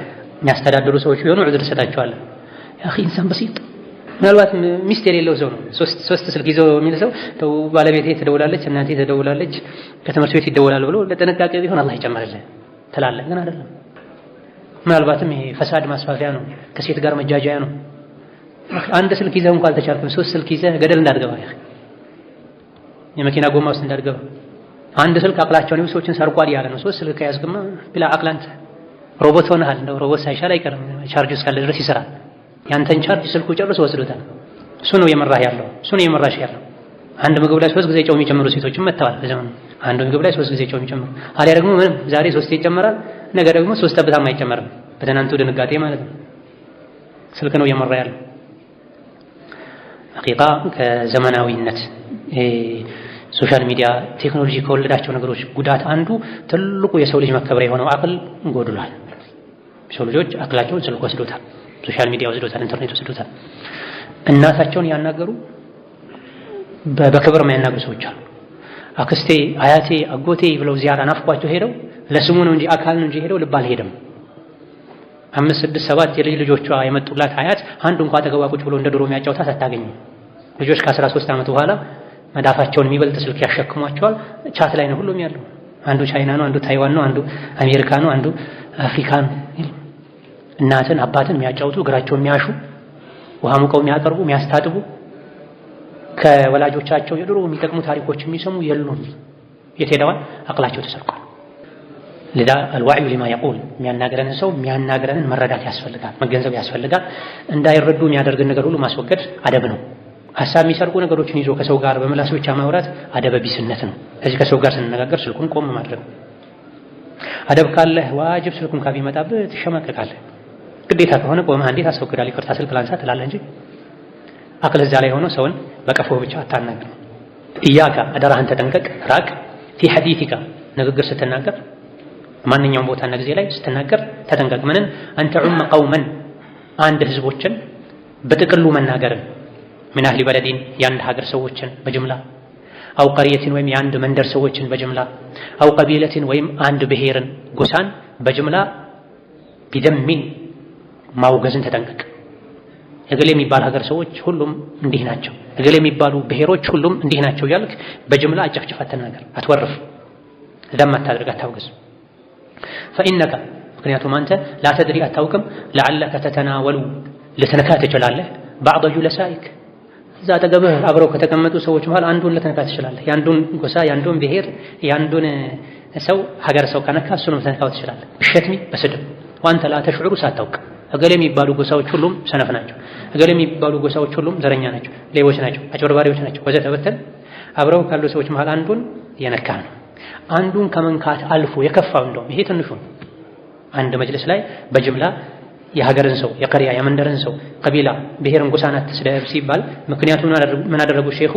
[SPEAKER 1] የሚያስተዳድሩ ሰዎች ቢሆኑ ዑድር ሰጣቸዋለሁ። ያ اخي ኢንሳን በሲጥ ምናልባት ሚስት የሌለው ሰው ነው 3 ስልክ ይዘው የሚል ሰው ተው ባለቤቴ ትደውላለች፣ እናቴ ትደውላለች፣ ከትምህርት ቤት ይደውላል ብሎ ለጥንቃቄ ቢሆን አላህ ይጨምርልህ ትላለህ። ግን አይደለም። ምናልባትም ይሄ ፈሳድ ማስፋፊያ ነው፣ ከሴት ጋር መጃጃያ ነው። አንድ ስልክ ይዘህ እንኳን አልተቻልክም፣ 3 ስልክ ይዘህ ገደል እንዳትገባ፣ የመኪና ጎማ ውስጥ እንዳትገባ። አንድ ስልክ አቅላቸውን ሰዎችን ሰርቋል ያለ ነው። 3 ስልክ ያዝክማ ብላ አቅላንተ ሮቦት ሆነሃል። እንደው ሮቦት ሳይሻል አይቀርም፣ ቻርጅ እስካለ ድረስ ይሰራል። ያንተን ቻርጅ ስልኩ ጨርሶ ወስዶታል። እሱ ነው የመራህ ያለው፣ እሱ ነው የመራሽ ያለው። አንድ ምግብ ላይ 3 ጊዜ ጨው የሚጨምሩ ሴቶችም መጥተዋል በዘመኑ። አንድ ምግብ ላይ 3 ጊዜ ጨው የሚጨምሩ አሊያ ደግሞ ምንም ዛሬ 3 ይጨመራል፣ ነገ ደግሞ 3 ጠብታም አይጨመርም። በትናንቱ ድንጋጤ ማለት ነው። ስልክ ነው የመራ ያለው። ሐቂቃ ከዘመናዊነት ሶሻል ሚዲያ ቴክኖሎጂ ከወለዳቸው ነገሮች ጉዳት አንዱ ትልቁ የሰው ልጅ መከበሪያ የሆነው አቅል ጎድሏል። ሰው ልጆች አቅላቸውን ስልክ ወስዶታል፣ ሶሻል ሚዲያ ወስዶታል፣ ኢንተርኔት ወስዶታል። እናታቸውን ያናገሩ በክብር የሚያናገሩ ሰዎች አሉ። አክስቴ፣ አያቴ፣ አጎቴ ብለው ዚያራ ናፍቋቸው ሄደው ለስሙ ነው እንጂ አካል ነው እንጂ ሄደው ልብ አልሄደም። 5፣ 6፣ 7 የልጅ ልጆቿ የመጡላት አያት አንዱ እንኳን አጠገቧ ቁጭ ብሎ እንደ ድሮ የሚያጫውታት አታገኝም። ልጆች ከ13 ዓመት በኋላ መዳፋቸውን የሚበልጥ ስልክ ያሸክሟቸዋል። ቻት ላይ ነው ሁሉም ያለው። አንዱ ቻይና ነው፣ አንዱ ታይዋን ነው፣ አንዱ አሜሪካ ነው፣ አንዱ አፍሪካ ነው። እናትን አባትን የሚያጫውቱ እግራቸውን የሚያሹ ውሃ ሙቀው የሚያቀርቡ የሚያስታጥቡ ከወላጆቻቸው የድሮ የሚጠቅሙ ታሪኮች የሚሰሙ የሉም። የት ሄደዋል? አቅላቸው ተሰርቋል። ለዳ አልዋዕዩ ሊማ የቁል የሚያናገረንን ሰው የሚያናገረንን መረዳት ያስፈልጋል፣ መገንዘብ ያስፈልጋል። እንዳይረዱ የሚያደርግን ነገር ሁሉ ማስወገድ አደብ ነው። ሐሳብ የሚሰርቁ ነገሮችን ይዞ ከሰው ጋር በምላስ ብቻ ማውራት አደበ ቢስነት ነው። ስለዚህ ከሰው ጋር ስንነጋገር ስልኩን ቆም ማድረግ። አደብ ካለህ ዋጅብ ስልኩን ካቢመጣብህ ትሸማቀቃለህ። ግዴታ ከሆነ ቆመህ አንዴ ታስወግዳለህ። ይቅርታ ስልክ ላንሳ ትላለህ እንጂ አቅል እዛ ላይ ሆኖ ሰውን በቀፎ ብቻ አታናግር። ኢያካ አደራህን ተጠንቀቅ፣ ራቅ። ፊ ሐዲቲካ ንግግር ስትናገር ማንኛውም ቦታና ጊዜ ላይ ስትናገር ተጠንቀቅ። ምንን አንተ ዑመ ቀውመን አንድ ህዝቦችን በጥቅሉ መናገርን ምን አህሊ በለዲን የአንድ ሀገር ሰዎችን በጅምላ አው ቀርየትን ወይም የአንድ መንደር ሰዎችን በጅምላ አው ቀቢለትን ወይም አንድ ብሔርን ጎሳን በጅምላ ቢደሚን ማውገዝን ተጠንቀቅ። እገሌ የሚባል ሀገር ሰዎች ሁሉም እንዲህ ናቸው፣ እገሌ የሚባሉ ብሔሮች ሁሉም እንዲህ ናቸው እያልክ በጅምላ አጨፍጭፍ አትናገር፣ አትወርፍ፣ ደም አታድርግ፣ አታውግዝ። ፈኢነከ ምክንያቱም አንተ ላተድሪ አታውቅም፣ ለዓለከ ተተናወሉ ልትነካ ትችላለህ፣ ባዕደ ጁለሳኢክ እዛ አጠገብህ አብረው ከተቀመጡ ሰዎች መሃል አንዱን ልትነካ ትችላለህ። የአንዱን ጎሳ፣ የአንዱን ብሔር፣ የአንዱን ሰው ሀገር ሰው ከነካ እሱንም ልትነካው ትችላለህ። ብሸትሚ በስድብ ዋንተ ላ ተሽዑሩ ሳታውቅ እገሌ የሚባሉ ጎሳዎች ሁሉም ሰነፍ ናቸው፣ እገሌ የሚባሉ ጎሳዎች ሁሉም ዘረኛ ናቸው፣ ሌቦች ናቸው፣ አጭበርባሪዎች ናቸው ወዘተ በተል አብረው ካሉ ሰዎች መሃል አንዱን የነካ ነው። አንዱን ከመንካት አልፎ የከፋው እንደውም ይሄ ትንሹ ነው። አንድ መጅልስ ላይ በጅምላ የሀገርን ሰው የቀሪያ የመንደርን ሰው ቀቢላ ብሔርን ጎሳን አትስደብ ሲባል ምክንያቱም ምን አደረጉ ሼኹ?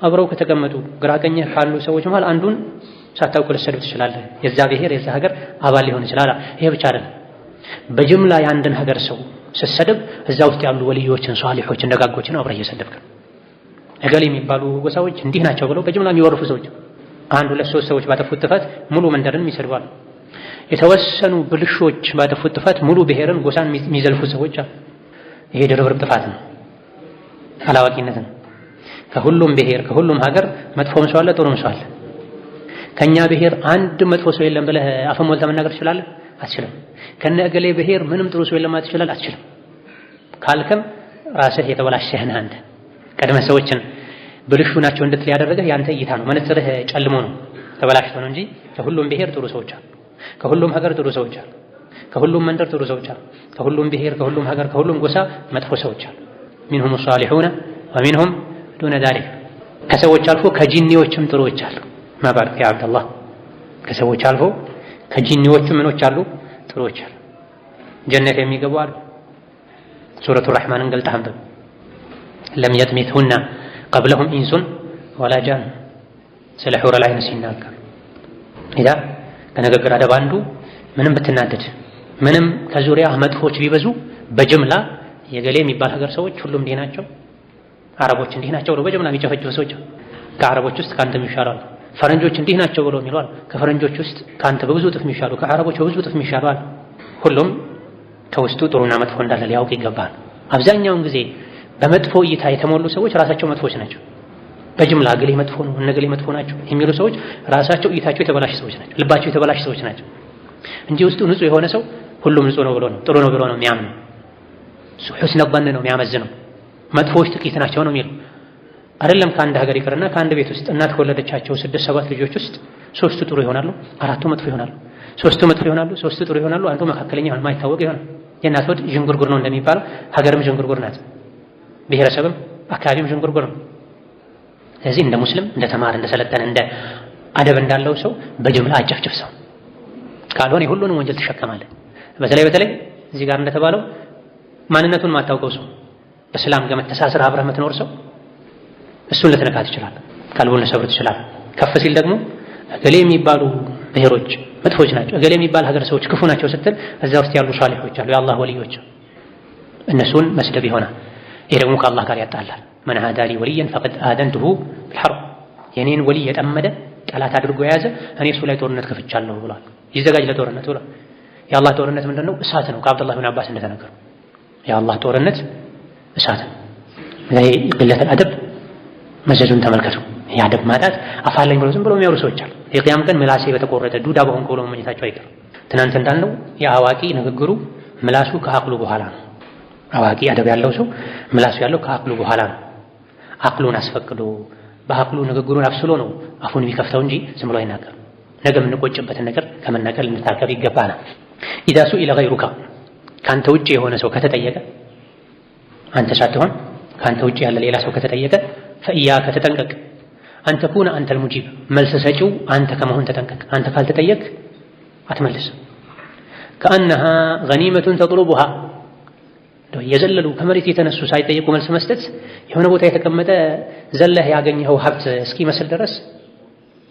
[SPEAKER 1] አብረው ከተቀመጡ ግራቀኝህ ካሉ ሰዎች መሃል አንዱን ሳታውቅ ልትሰድብ ትችላለህ፣ የዛ ብሔር የዛ ሀገር አባል ሊሆን ይችላል። ይሄ ብቻ አይደለም፣ በጅምላ የአንድን ሀገር ሰው ስትሰድብ እዛ ውስጥ ያሉ ወልዮችን፣ ሷሊሖችን፣ ደጋጎችን አብረህ እየሰደብክ ነው። እገሌ የሚባሉ ጎሳዎች እንዲህ ናቸው ብለው በጅምላ የሚወርፉ ሰዎች አንድ ሁለት ሶስት ሰዎች ባጠፉት ጥፋት ሙሉ መንደርን ይሰድባሉ። የተወሰኑ ብልሾች ባጠፉት ጥፋት ሙሉ ብሔርን ጎሳን የሚዘልፉ ሰዎች አሉ። ይሄ ድርብርብ ጥፋት ነው፣ አላዋቂነት ነው። ከሁሉም ብሔር ከሁሉም ሀገር መጥፎም ሰው አለ፣ ጥሩም ሰው አለ። ከኛ ብሔር አንድ መጥፎ ሰው የለም ብለህ አፈን ሞልተህ መናገር ትችላለህ? አትችልም። ከነ እገሌ ብሔር ምንም ጥሩ ሰው የለም ማለት ትችላለህ? አትችልም። ካልክም ራስህ የተበላሸህ ነህ አንተ። ቀድመህ ሰዎችን ብልሹ ናቸው እንድትል ያደረገህ ያንተ እይታ ነው። መነጽርህ ጨልሞ ነው ተበላሽቶ ነው እንጂ ከሁሉም ብሔር ጥሩ ሰዎች አሉ፣ ከሁሉም ሀገር ጥሩ ሰዎች አሉ፣ ከሁሉም መንደር ጥሩ ሰዎች አሉ፣ ከሁሉም ብሔር ከሁሉም ሀገር ከሁሉም ጎሳ መጥፎ ሰዎች አሉ። ሚንሁም ሷሊሑነ ወሚንሁም ዱነ ዛሊክ ከሰዎች አልፎ ከጂኒዎችም ጥሩዎች አሉ። ማባልክ ያ አብደላህ ከሰዎች አልፎ ከጂኒዎችም ምኖች አሉ ጥሩዎች አሉ። ጀነት የሚገቡ አሉ። ሱረቱ ረሕማንን ገልጠህ አንብብ። ለም የጥሚትሁና ቀብለሁም ኢንሱን ወላ ጃን ስለ ሑረል ዐይን ሲናገር ኢዳ ከንግግር አደብ አንዱ ምንም ብትናደድ ምንም ከዙሪያ መጥፎች ቢበዙ በጅምላ የገሌ የሚባል ሀገር ሰዎች ሁሉም እንዲህ ናቸው፣ አረቦች እንዲህ ናቸው ብለው በጅምላ የሚጨፈጭፉ ሰዎች ከአረቦች ውስጥ ከአንተ የሚሻሉ አሉ። ፈረንጆች እንዲህ ናቸው ብለው የሚሉ አሉ። ከፈረንጆች ውስጥ ከአንተ በብዙ እጥፍ የሚሻሉ፣ ከአረቦች በብዙ እጥፍ የሚሻሉ አሉ። ሁሉም ከውስጡ ጥሩና መጥፎ እንዳለ ሊያውቅ ይገባል። አብዛኛውን ጊዜ በመጥፎ እይታ የተሞሉ ሰዎች ራሳቸው መጥፎች ናቸው። በጅምላ እገሌ መጥፎ ነው እነገሌ መጥፎ ናቸው የሚሉ ሰዎች ራሳቸው እይታቸው የተበላሽ ሰዎች ናቸው፣ ልባቸው የተበላሽ ሰዎች ናቸው እንጂ ውስጡ ንጹህ የሆነ ሰው ሁሉም ንጹህ ነው ብሎ ነው ጥሩ ነው ብሎ ነው የሚያምነው። ሑስነ ظن ነው የሚያመዝነው። መጥፎዎች ጥቂት ናቸው ነው የሚለው አይደለም። ከአንድ ሀገር ይቅርና ከአንድ ቤት ውስጥ እናት ከወለደቻቸው 6-7 ልጆች ውስጥ 3ቱ ጥሩ ይሆናሉ፣ 4ቱ መጥፎ ይሆናሉ። 3ቱ መጥፎ ይሆናሉ፣ 3ቱ ጥሩ ይሆናሉ፣ አንዱ መካከለኛ ይሆናል፣ ማይታወቅ ይሆናል። የእናት ወድ ዥንጉርጉር ነው እንደሚባለው ሀገርም ዥንጉርጉር ናት፣ ብሔረሰብም አካባቢም ዥንጉርጉር ነው። ስለዚህ እንደ ሙስሊም እንደ ተማረ እንደ ሰለጠነ እንደ አደብ እንዳለው ሰው በጅምላ አጨፍጭፍ ሰው ካልሆነ የሁሉንም ወንጀል ትሸከማለህ። በተለይ እዚህ ጋር እንደተባለው ማንነቱን ማታውቀው ሰው በሰላም ገመድ ተሳስረህ አብረህ የምትኖር ሰው እሱን ልትነካ ትችላለህ፣ ቀልቡን ልትሰብር ትችላለህ። ከፍ ሲል ደግሞ እገሌ የሚባሉ ብሔሮች መጥፎች ናቸው፣ እገሌ የሚባል ሀገር ሰዎች ክፉ ናቸው ስትል እዛ ውስጥ ያሉ ሷሊሖች አሉ፣ የአላህ ወልዮች፣ እነሱን መስደብ ይሆናል። ይሄ ደግሞ ከአላህ ጋር ያጣላል። መን ዓዳ ሊ ወልየን ፈቀድ አዘንቱሁ ቢልሐርብ፣ የኔን ወልይ የጠመደ ጠላት አድርጎ የያዘ እኔ እሱ ላይ ጦርነት ከፍቻለሁ ብሏል። ይዘጋጅ ለጦርነት ብሏል። የአላህ ጦርነት ምንድነው? እሳት ነው። ከአብዱላህ ብን አባስ እንደተነገሩ የአላህ ጦርነት እሳት ነው። ይሄ ቅለተል አደብ መዘዙን ተመልከቱ። የአደብ ማጣት አፋለኝ ብሎ ዝም ብሎ የሚያወሩ ሰዎች አሉ። የቂያም ቀን ምላሴ በተቆረጠ ዱዳ በሆንኩ ብሎ መኝታቸው አይቀርም። ትናንት እንዳልነው የአዋቂ ንግግሩ ምላሱ ከአቅሉ በኋላ ነው። አዋቂ አደብ ያለው ሰው ምላሱ ያለው ከአቅሉ በኋላ ነው። አቅሉን አስፈቅዶ በአቅሉ ንግግሩን አብስሎ ነው አፉን የሚከፍተው እንጂ ዝም ብሎ አይናገርም። ነገ የምንቆጭበትን ነገር ከመናገር ልንታቀብ ይገባናል። ኢዛ ሱኢለ ገይሩካ፣ ከአንተ ውጭ የሆነ ሰው ከተጠየቀ፣ አንተ ሳትሆን ከአንተ ውጭ ያለ ሌላ ሰው ከተጠየቀ፣ ፈኢያከ ተጠንቀቅ፣ አንተ ኩነ አንተል ሙጂብ፣ መልስ ሰጪው አንተ ከመሆን ተጠንቀቅ። አንተ ካልተጠየቅ አትመልስም። ከአነሃ ገኒመቱን ተጥሉቡሃ፣ የዘለሉ ከመሬት የተነሱ ሳይጠየቁ መልስ መስጠት የሆነ ቦታ የተቀመጠ ዘለህ ያገኘኸው ሀብት እስኪመስል ድረስ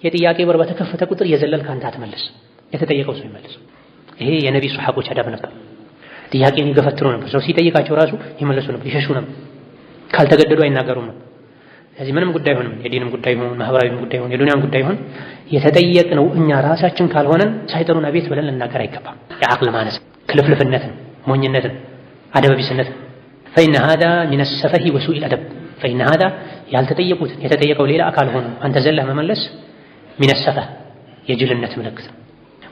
[SPEAKER 1] የጥያቄ በር በተከፈተ ቁጥር የዘለልክ አንተ አትመልስ፣ የተጠየቀው ሰው ይመልስ። ይሄ የነቢ ሱሐቦች አዳብ ነበር። ጥያቄን ይገፈትሩ ነበር። ሰው ሲጠይቃቸው ራሱ ይመለሱ ነበር፣ ይሸሹ ነበር። ካልተገደዱ አይናገሩም ነበር። ስለዚህ ምንም ጉዳይ ሆነ የዲንም ጉዳይ ሆነ ማህበራዊም ጉዳይ ሆነ የዱንያም ጉዳይ ሆነ የተጠየቅነው እኛ ራሳችን ካልሆነን ሳይጠሩን አቤት ብለን ልናገር አይገባም። የዓቅል ማነስ ክልፍልፍነት ነው፣ ሞኝነት ነው፣ አደብ ቢስነት ነው። ፈኢነ ሃዛ ሚነ ሰፈሂ ወሱኢል አደብ፣ ፈኢነ ሃዛ ያልተጠየቁት የተጠየቀው ሌላ አካል ሆኖ አንተ ዘለህ መመለስ ሚነ ሰፈህ የጅልነት ምልክት፣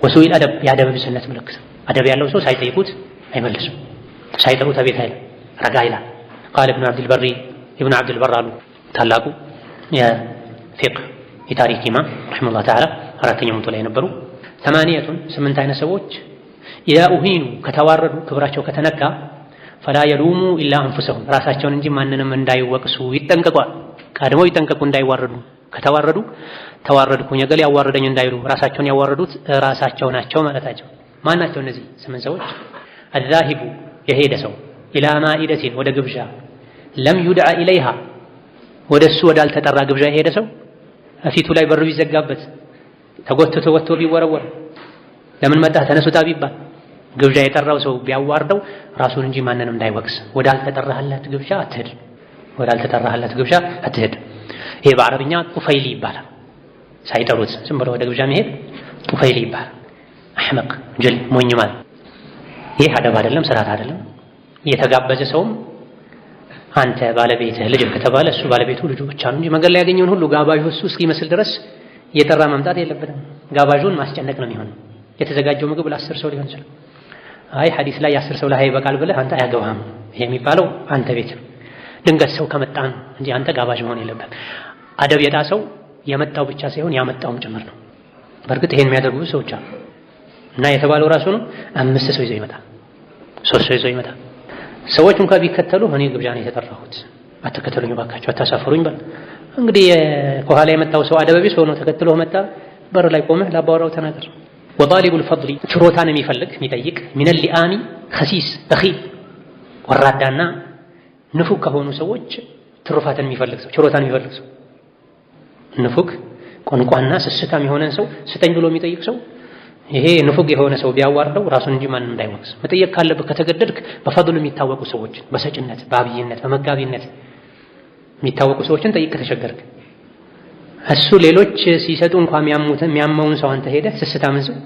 [SPEAKER 1] ወሱኢል አደብ የአደብ ቢስነት ምልክት። አደብ ያለው ሰው ሳይጠይቁት አይመልስም፣ ሳይጠሩት አቤት አይልም፣ ረጋ ይላል። ቃል ኢብኑ አብድልበር አሉ ታላቁ የፊቅህ የታሪክ ኢማም ረሒመሁላህ ተዓላ አራተኛው መቶ ላይ የነበሩ ስምንት አይነት ሰዎች ኢዛ ኡሂኑ ከተዋረዱ ክብራቸው ከተነካ ፈላ የሉሙ ኢላ አንፉሰሁም ራሳቸውን እንጂ ማንንም እንዳይወቅሱ ይጠንቀቋል። ቀድመው ይጠንቀቁ እንዳይዋረዱ። ከተዋረዱ ተዋረድኩኝ እገሌ ያዋረደኝ እንዳይሉ ራሳቸውን ያዋረዱት ራሳቸው ናቸው ማለታቸው። ማን ናቸው እነዚህ ስምንት ሰዎች? አዛሂቡ የሄደ ሰው ኢላ ማኢደቲን ወደ ግብዣ ለም ዩድዓ ኢለይሃ ወደሱ ወዳልተጠራ ግብዣ የሄደ ሰው እፊቱ ላይ በሩ ቢዘጋበት ተጎትቶ ወጥቶ ቢወረወር ለምን መጣህ ተነሱታ ቢባል ግብዣ የጠራው ሰው ቢያዋርደው ራሱን እንጂ ማንንም እንዳይወቅስ ወዳልተጠራህላት ግብዣ አትሄድ፣ ወዳልተጠራህላት ግብዣ አትሄድ። ይሄ በአረብኛ ጡፈይሊ ይባላል። ሳይጠሩት ዝም ብሎ ወደ ግብዣ መሄድ ጡፈይሊ ይባላል። አህመቅ ጅል ሞኝ ማለት ይህ አደብ አይደለም፣ ስርዓት አይደለም። የተጋበዘ ሰውም አንተ ባለቤትህ ልጅ ከተባለ እሱ ባለቤቱ ልጁ ብቻ ነው እንጂ መንገድ ላይ ያገኘውን ሁሉ ጋባዡ እሱ እስኪመስል ድረስ እየጠራ መምጣት የለበትም። ጋባዡን ማስጨነቅ ነው የሚሆነው። የተዘጋጀው ምግብ ለ10 ሰው ሊሆን ይችላል። አይ ሐዲስ ላይ 10 ሰው ላይ ይበቃል ብለህ አንተ አያገባህም። ይሄ የሚባለው አንተ ቤት ድንገት ሰው ከመጣ ነው እንጂ አንተ ጋባዥ መሆን የለበትም። አደብ የጣሰው የመጣው ብቻ ሳይሆን ያመጣውም ጭምር ነው። በእርግጥ ይሄን የሚያደርጉ ሰዎች አሉ እና የተባለው ራሱ ነው 5 ሰው ይዞ ይመጣል፣ 3 ሰው ይዞ ይመጣል። ሰዎች እንኳን ቢከተሉ እኔ ግብዣ ነው የተጠራሁት አትከተሉኝ ባካችሁ አታሳፍሩኝ በል። እንግዲህ ከኋላ የመጣው ሰው አደብ ቢስ ሆኖ ተከትሎ መጣ፣ በር ላይ ቆመህ ለአባወራው ተናገር። ወጣሊቡል ፈድሊ ችሮታን የሚፈልግ የሚጠይቅ ሚነል ሊአሚ ኸሲስ በኺል ወራዳና ንፉግ ከሆኑ ሰዎች ትሩፋትን የሚፈልግ ሰው ችሮታን የሚፈልግ ሰው ንፉግ ቆንቋና ስስታም የሆነን ሰው ስጠኝ ብሎ የሚጠይቅ ሰው ይሄ ንፉግ የሆነ ሰው ቢያዋርደው ራሱን እንጂ ማንም እንዳይወቅስ። መጠየቅ ካለብህ ከተገደድክ በፈድሉ የሚታወቁ ሰዎች በሰጭነት በአብይነት በመጋቢነት የሚታወቁ ሰዎችን ጠይቅ ከተቸገርክ። እሱ ሌሎች ሲሰጡ እንኳን የሚያመውን ሰው አንተ ሄደህ ስስታምን ሰው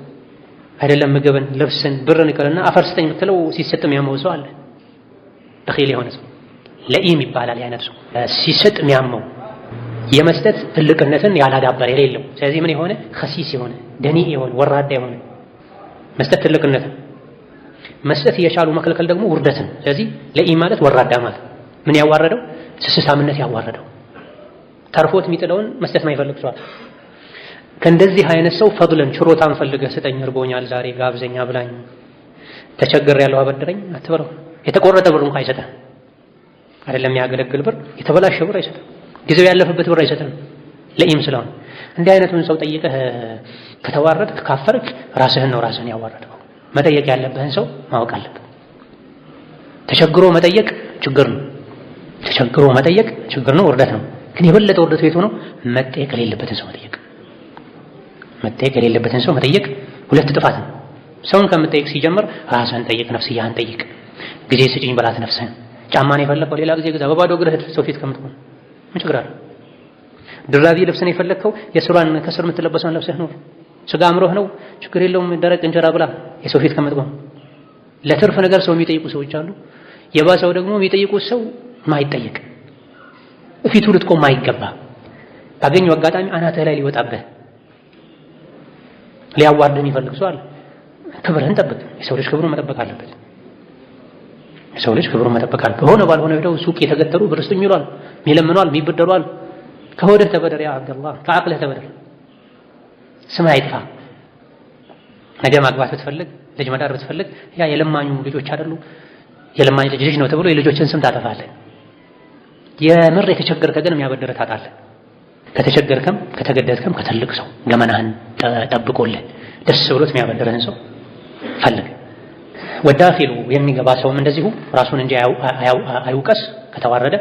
[SPEAKER 1] አይደለም ምግብን ልብስን ብርን ይቀርና አፈር ስጠኝ የምትለው ሲሰጥ የሚያመው ሰው አለ። በኺል የሆነ ሰው ለኢም ይባላል። ያይነት ሰው ሲሰጥ የሚያመው የመስጠት ትልቅነትን ያላዳበረ የሌለው። ስለዚህ ምን የሆነ ኸሲስ የሆነ ደኒእ የሆነ ወራዳ የሆነ መስጠት ትልቅነትን መስጠት እየቻሉ መከልከል ደግሞ ውርደትን። ስለዚህ ለኢም ማለት ወራዳ ማለት ምን ያዋረደው ስስታምነት ያዋረደው ተርፎት የሚጥለውን መስጠት ማይፈልግ ሰው። ከእንደዚህ አይነት ሰው ፈድለን ችሮታን ፈልገህ ስጠኝ፣ እርቦኛል፣ ዛሬ ጋብዘኛ ብላኝ፣ ተቸግር ያለው አበድረኝ አትበለው። የተቆረጠ ብር እንኳን አይሰጥም። አይደለም የሚያገለግል ብር የተበላሸ ብር አይሰጥም። ጊዜው ያለፈበት ብር አይሰጥም። ለኢም ስለሆነ እንዲህ አይነቱን ሰው ጠይቀህ ከተዋረድክ ካፈርክ ራስህን ነው ራስህን ያዋረድከው። መጠየቅ ያለብህን ሰው ማወቅ አለብህ። ተቸግሮ መጠየቅ ችግር ነው። ተቸግሮ መጠየቅ ችግር ነው፣ ውርደት ነው። ግን የበለጠ ውርደቱ የቱ ነው? መጠየቅ የሌለበትን ሰው መጠየቅ። መጠየቅ የሌለበትን ሰው መጠየቅ ሁለት ጥፋት ነው። ሰውን ከምጠይቅ ሲጀምር ራስህን ጠይቅ፣ ነፍስያህን ጠይቅ። ጊዜ ስጭኝ በላት ነፍስህን። ጫማን የፈለከው ሌላ ጊዜ ግዛ፣ በባዶ እግርህ ሰው ፊት ከምትቆም ምን ችግር አለ? ድራቢ ልብስን የፈለከው የስሯን ከስር የምትለበሰውን ለብሰህ ነው። ስጋ አምሮህ ነው፣ ችግር የለውም ደረቅ እንጀራ ብላ የሰው ፊት ከምትቆም። ለትርፍ ነገር ሰው የሚጠይቁ ሰዎች አሉ። የባሰው ደግሞ የሚጠይቁት ሰው ማይጠየቅ ፊቱ ልትቆም ማይገባ ባገኘው አጋጣሚ አናትህ ላይ ሊወጣብህ ሊያዋርድህ የሚፈልግ ሰው አለ። ክብርህን ጠብቅ። የሰው ልጅ ክብሩን መጠበቅ አለበት። የሰው ልጅ ክብሩን መጠበቅ አለበት። በሆነ ባልሆነ ሄደው ሱቅ የተገተሩ ብር ስጡኝ ይሏል፣ የሚለምኗል፣ የሚበደሯል። ከሆድህ ተበደር ያ አብደላህ፣ ከአቅልህ ተበደር። ስም አይጥፋ። ነገ ማግባት ብትፈልግ፣ ልጅ መዳር ብትፈልግ ያ የለማኙ ልጆች አይደሉ የለማኝ ልጅ ነው ተብሎ የልጆችን ስም ታጠፋለህ። የምር የተቸገርከ ግን የሚያበድርህ ታጣለህ። ከተቸገርከም ከተገደድከም ከትልቅ ሰው ገመናህን ጠብቆልህ ደስ ብሎት የሚያበድርህን ሰው ፈልግ። ወዳኺሉ የሚገባ ሰውም እንደዚሁ ራሱን እንጂ አይውቀስ ከተዋረደ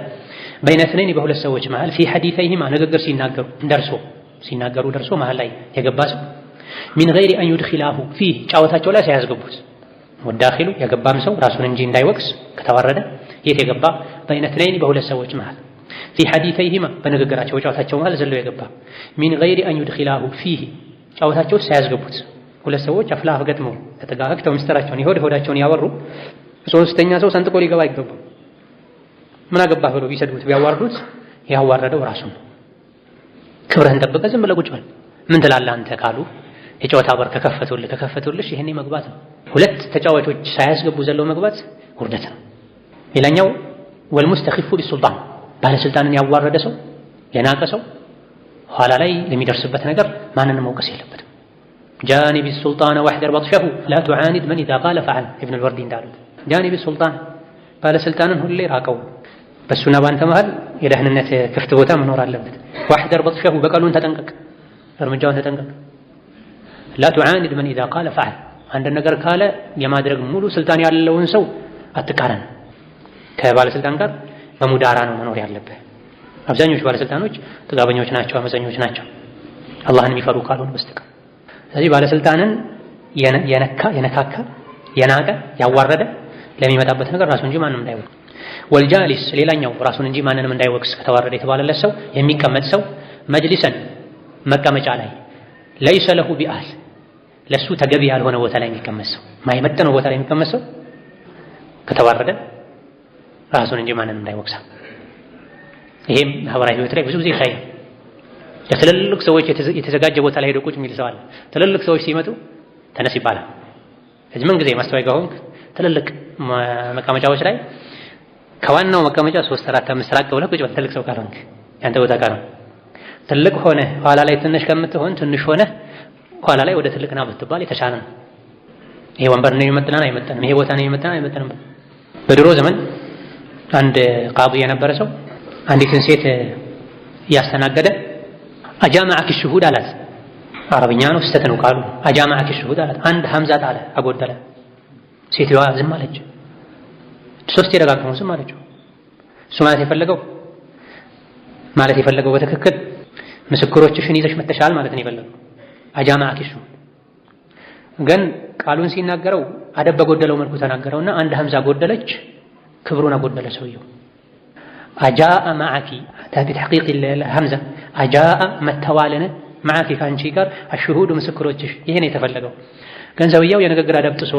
[SPEAKER 1] በይነትነኝ በሁለት ሰዎች መሃል ፊ ሐዲሰይሂማ ንግግር ሲናገሩ ደርሶ መሃል ላይ የገባ ሰው ሚን ገይሪ አን ዩድኺላሁ ፊህ ጫወታቸው ላይ ሳያስገቡት ወዳኺሉ የገባም ሰው ራሱን እንጂ እንዳይወቅስ ከተዋረደ የት የገባ በይነትነኝ በሁለት ሰዎች መሃል ፊ ሐዲሰይሂማ በንግግራቸው ጫወታቸው መሃል ዘሎ የገባ ሚን ገይሪ አን ዩድኺላሁ ፊህ ጫወታቸው ሳያስገቡት ሁለት ሰዎች አፍላፍ ገጥመው ተጠጋግተው ምስጢራቸውን ሆዳቸውን ያወሩ ሶስተኛ ሰው ሰንጥቆ ሊገባ አይገባም። ምን አገባህ ብለው ቢሰድቡት ቢያዋርዱት ያዋረደው ራሱን። ክብርህን ጠብቀህ ዝም ብለህ ቁጭ በል። ምን ትላለህ አንተ ካሉ የጨዋታ በር ከከፈቱልሽ ይሄኔ መግባት ነው። ሁለት ተጫዋቾች ሳያስገቡ ዘለው መግባት ውርደት ነው። ሌላኛው ወልሙስተኺፉ ቢሱልጣን ባለስልጣንን ያዋረደ ሰው የናቀ ሰው ኋላ ላይ ለሚደርስበት ነገር ማንንም መውቀስ የለበትም። ጃኒብ ሱልጣን ወህደር በጥሸሁ ላ ቱዓኒድ መን ኢዛ ቃለ ፈዐል ኢብኑል ወርዲ እንዳሉት ጃኒብ ሱልጣን ባለስልጣንን ሁሌ ራቀው። በሱና ባንተ መሃል የደህንነት ክፍት ቦታ መኖር አለበት። ወህደር በጥሸሁ በቀሉን ተጠንቀቅ፣ እርምጃውን ተጠንቀቅ። ላ ቱዓኒድ መን ኢዛ ቃለ ፈዐል አንድ ነገር ካለ የማድረግ ሙሉ ስልጣን ያለውን ሰው አትቃረን። ከባለስልጣን ጋር በሙዳራ ነው መኖር ያለብህ። አብዛኞቹ ባለስልጣኖች ጥጋበኞች ናቸው፣ አመፀኞች ናቸው፣ አላህን የሚፈሩ ካልሆነ በስተቀር። ስለዚህ ባለስልጣንን የነካካ የናቀ ያዋረደ ለሚመጣበት ነገር ራሱ እንጂ ማንም እንዳይወቅስ። ወልጃሊስ ሌላኛው ራሱን እንጂ ማንንም እንዳይወቅስ ከተዋረደ የተባለለት ሰው የሚቀመጥ ሰው መጅሊሰን መቀመጫ ላይ ለይሰ ለሁ ቢአል ለሱ ተገቢ ያልሆነ ቦታ ላይ የሚቀመጥ ሰው ማይመጥነው ቦታ ላይ የሚቀመጥ ሰው ከተዋረደ ራሱን እንጂ ማንንም እንዳይወቅስ። ይሄም ማህበራዊ ህይወት ላይ ብዙ ጊዜ ይታያል። ለትልልቅ ሰዎች የተዘጋጀ ቦታ ላይ ሄዶ ቁጭ የሚል ሰው አለ። ትልልቅ ሰዎች ሲመጡ ተነስ ይባላል። ስለዚህ ምን ጊዜ ማስተዋይ ጋር ሆንክ ትልልቅ መቀመጫዎች ላይ ከዋናው መቀመጫ 3 4 5 ራቅ ብለህ ቁጭ በል። ትልቅ ሰው ካልሆንክ ያንተ ቦታ ጋር ነው። ትልቅ ሆነ ኋላ ላይ ትንሽ ከምትሆን ትንሽ ሆነ ኋላ ላይ ወደ ትልቅና ብትባል የተሻለ ነው። ይሄ ወንበር ነው የሚመጥነን አይመጥንም፣ ይሄ ቦታ ነው የሚመጥነን አይመጥንም። በድሮ ዘመን አንድ ቃዲ የነበረ ሰው አንዲትን ሴት እያስተናገደ አጃማዐኪ ሹሁድ አላት። አረብኛ ነው ስተት ነው ቃሉ። አጃማዐኪ ሹሁድ አላት። አንድ ሐምዛ ጣለ አጎደለ። ሴትዋ ዝም አለች። 3 ደጋግመው ዝም አለችው። እሱ ማለት የፈለገው በትክክል ምስክሮችሽን ይዘሽ መተሻል ማለት ነው የፈለገው። አጃማዐኪ ሹሁድ ግን ቃሉን ሲናገረው አደብ በጎደለው መልኩ ተናገረውና አንድ ሐምዛ ጎደለች። ክብሩን አጎደለ ሰውየው። አጃአ ማዓኪ በተሕቂቅ ሐምዛ አጃአ መተዋልን ማዓኪ ከአንቺ ጋር አሽሁዱ ምስክሮችሽ። ይሄን የተፈለገው ግን ሰውየው የንግግር አደብ ጥሶ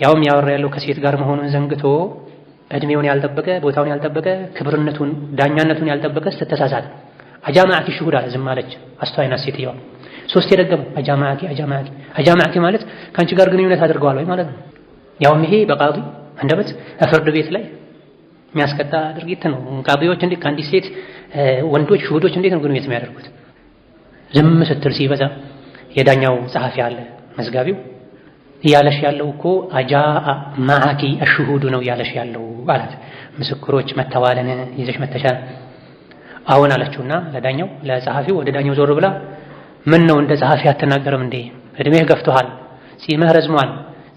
[SPEAKER 1] ያውም ያወራ ያለው ከሴት ጋር መሆኑን ዘንግቶ እድሜውን ያልጠበቀ ቦታውን ያልጠበቀ ክብርነቱን ዳኛነቱን ያልጠበቀ ስተሳሳተ አጃማዐኪ ሹሁድ አለ። ዝም አለች አስተዋይና ሴትየዋ። 3 የደገመው አጃማዐኪ ማለት ከአንቺ ጋር ግንኙነት አድርገዋል ወይ ማለት ነው። ያውም ይሄ በቃዲ አንደበት ፍርድ ቤት ላይ የሚያስቀጣ ድርጊት ነው። ቃዲዎች እንዴት ከአንዲት ሴት ወንዶች ሹሁዶች እንዴት ነው ግንኙነት የሚያደርጉት? ዝም ስትል ሲበዛ የዳኛው ጸሐፊ አለ መዝጋቢው እያለሽ ያለው እኮ አጃአ ማዓኪ አሽሁዱ ነው እያለሽ ያለው አላት። ምስክሮች መተዋለን ይዘሽ መተሻል አሁን አለችውና ለዳኛው ለጸሐፊው ወደ ዳኛው ዞር ብላ ምን ነው እንደ ጸሐፊ አትናገርም እንዴ? እድሜህ ገፍቶሃል፣ ጺምህ ረዝሟል፣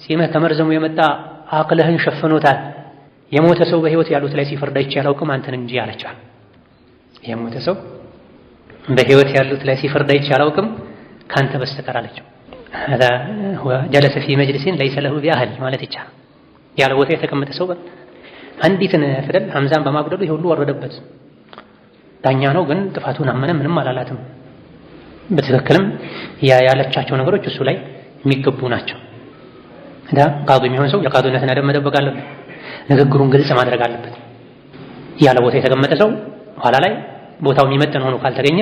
[SPEAKER 1] ጺምህ ከመርዘሙ የመጣ አቅልህን ሸፍኖታል። የሞተ ሰው በህይወት ያሉት ላይ ሲፈርድ አይቼ አላውቅም አንተን እንጂ አለቻት። የሞተ ሰው በህይወት ያሉት ላይ ሲፈርድ አይቼ አላውቅም ካንተ በስተቀር አለችው። هذا هو جلس في مجلس ليس له بأهل ማለት ይቻላል። ያለ ቦታ የተቀመጠ ሰው አንዲትን ፊደል ሐምዛን በማጉደሉ ይሄ ሁሉ ወረደበት። ዳኛ ነው ግን ጥፋቱን አመነ፣ ምንም አላላትም። በትክክልም ያለቻቸው ነገሮች እሱ ላይ የሚገቡ ናቸው። ቃዲ የሚሆን ሰው የቃዲነትን አደብ መጠበቅ አለበት። ንግግሩን ግልጽ ማድረግ አለበት። ያለ ቦታ የተቀመጠ ሰው ኋላ ላይ ቦታው የሚመጥን ሆኖ ካልተገኘ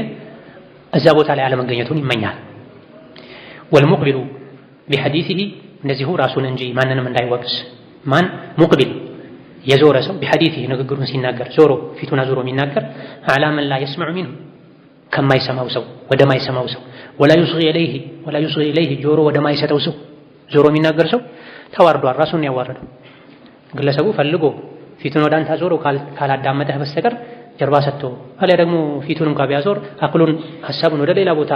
[SPEAKER 1] እዛ ቦታ ላይ አለመገኘቱን ይመኛል። ወልሙቅቢሉ ቢሐዲሲሂ እንደዚሁ ራሱን እንጂ ማንንም እንዳይወቅስ። ማን ሙቅቢል የዞረ ሰው ቢሐዲሲሂ ንግግሩን ሲናገር ዞሮ ፊቱን አዞሮ የሚናገር አላ መን ላ የስመዑ ሚንሁ ከማይሰማው ሰው ወደማይሰማው ሰው ወላ ዩስጊ ኢለይሂ ጆሮ ወደማይሰጠው ሰው ዞሮ የሚናገር ሰው ተዋርዷል፣ ራሱን ያዋረደው። ግለሰቡ ፈልጎ ፊቱን ወደ አንተ አዞሮ ካላዳመጠህ በስተቀር ጀርባ ሰጥቶ አሊያ ደግሞ ፊቱን እንኳን ቢያዞር አክሉን ሐሳቡን ወደ ሌላ ቦታ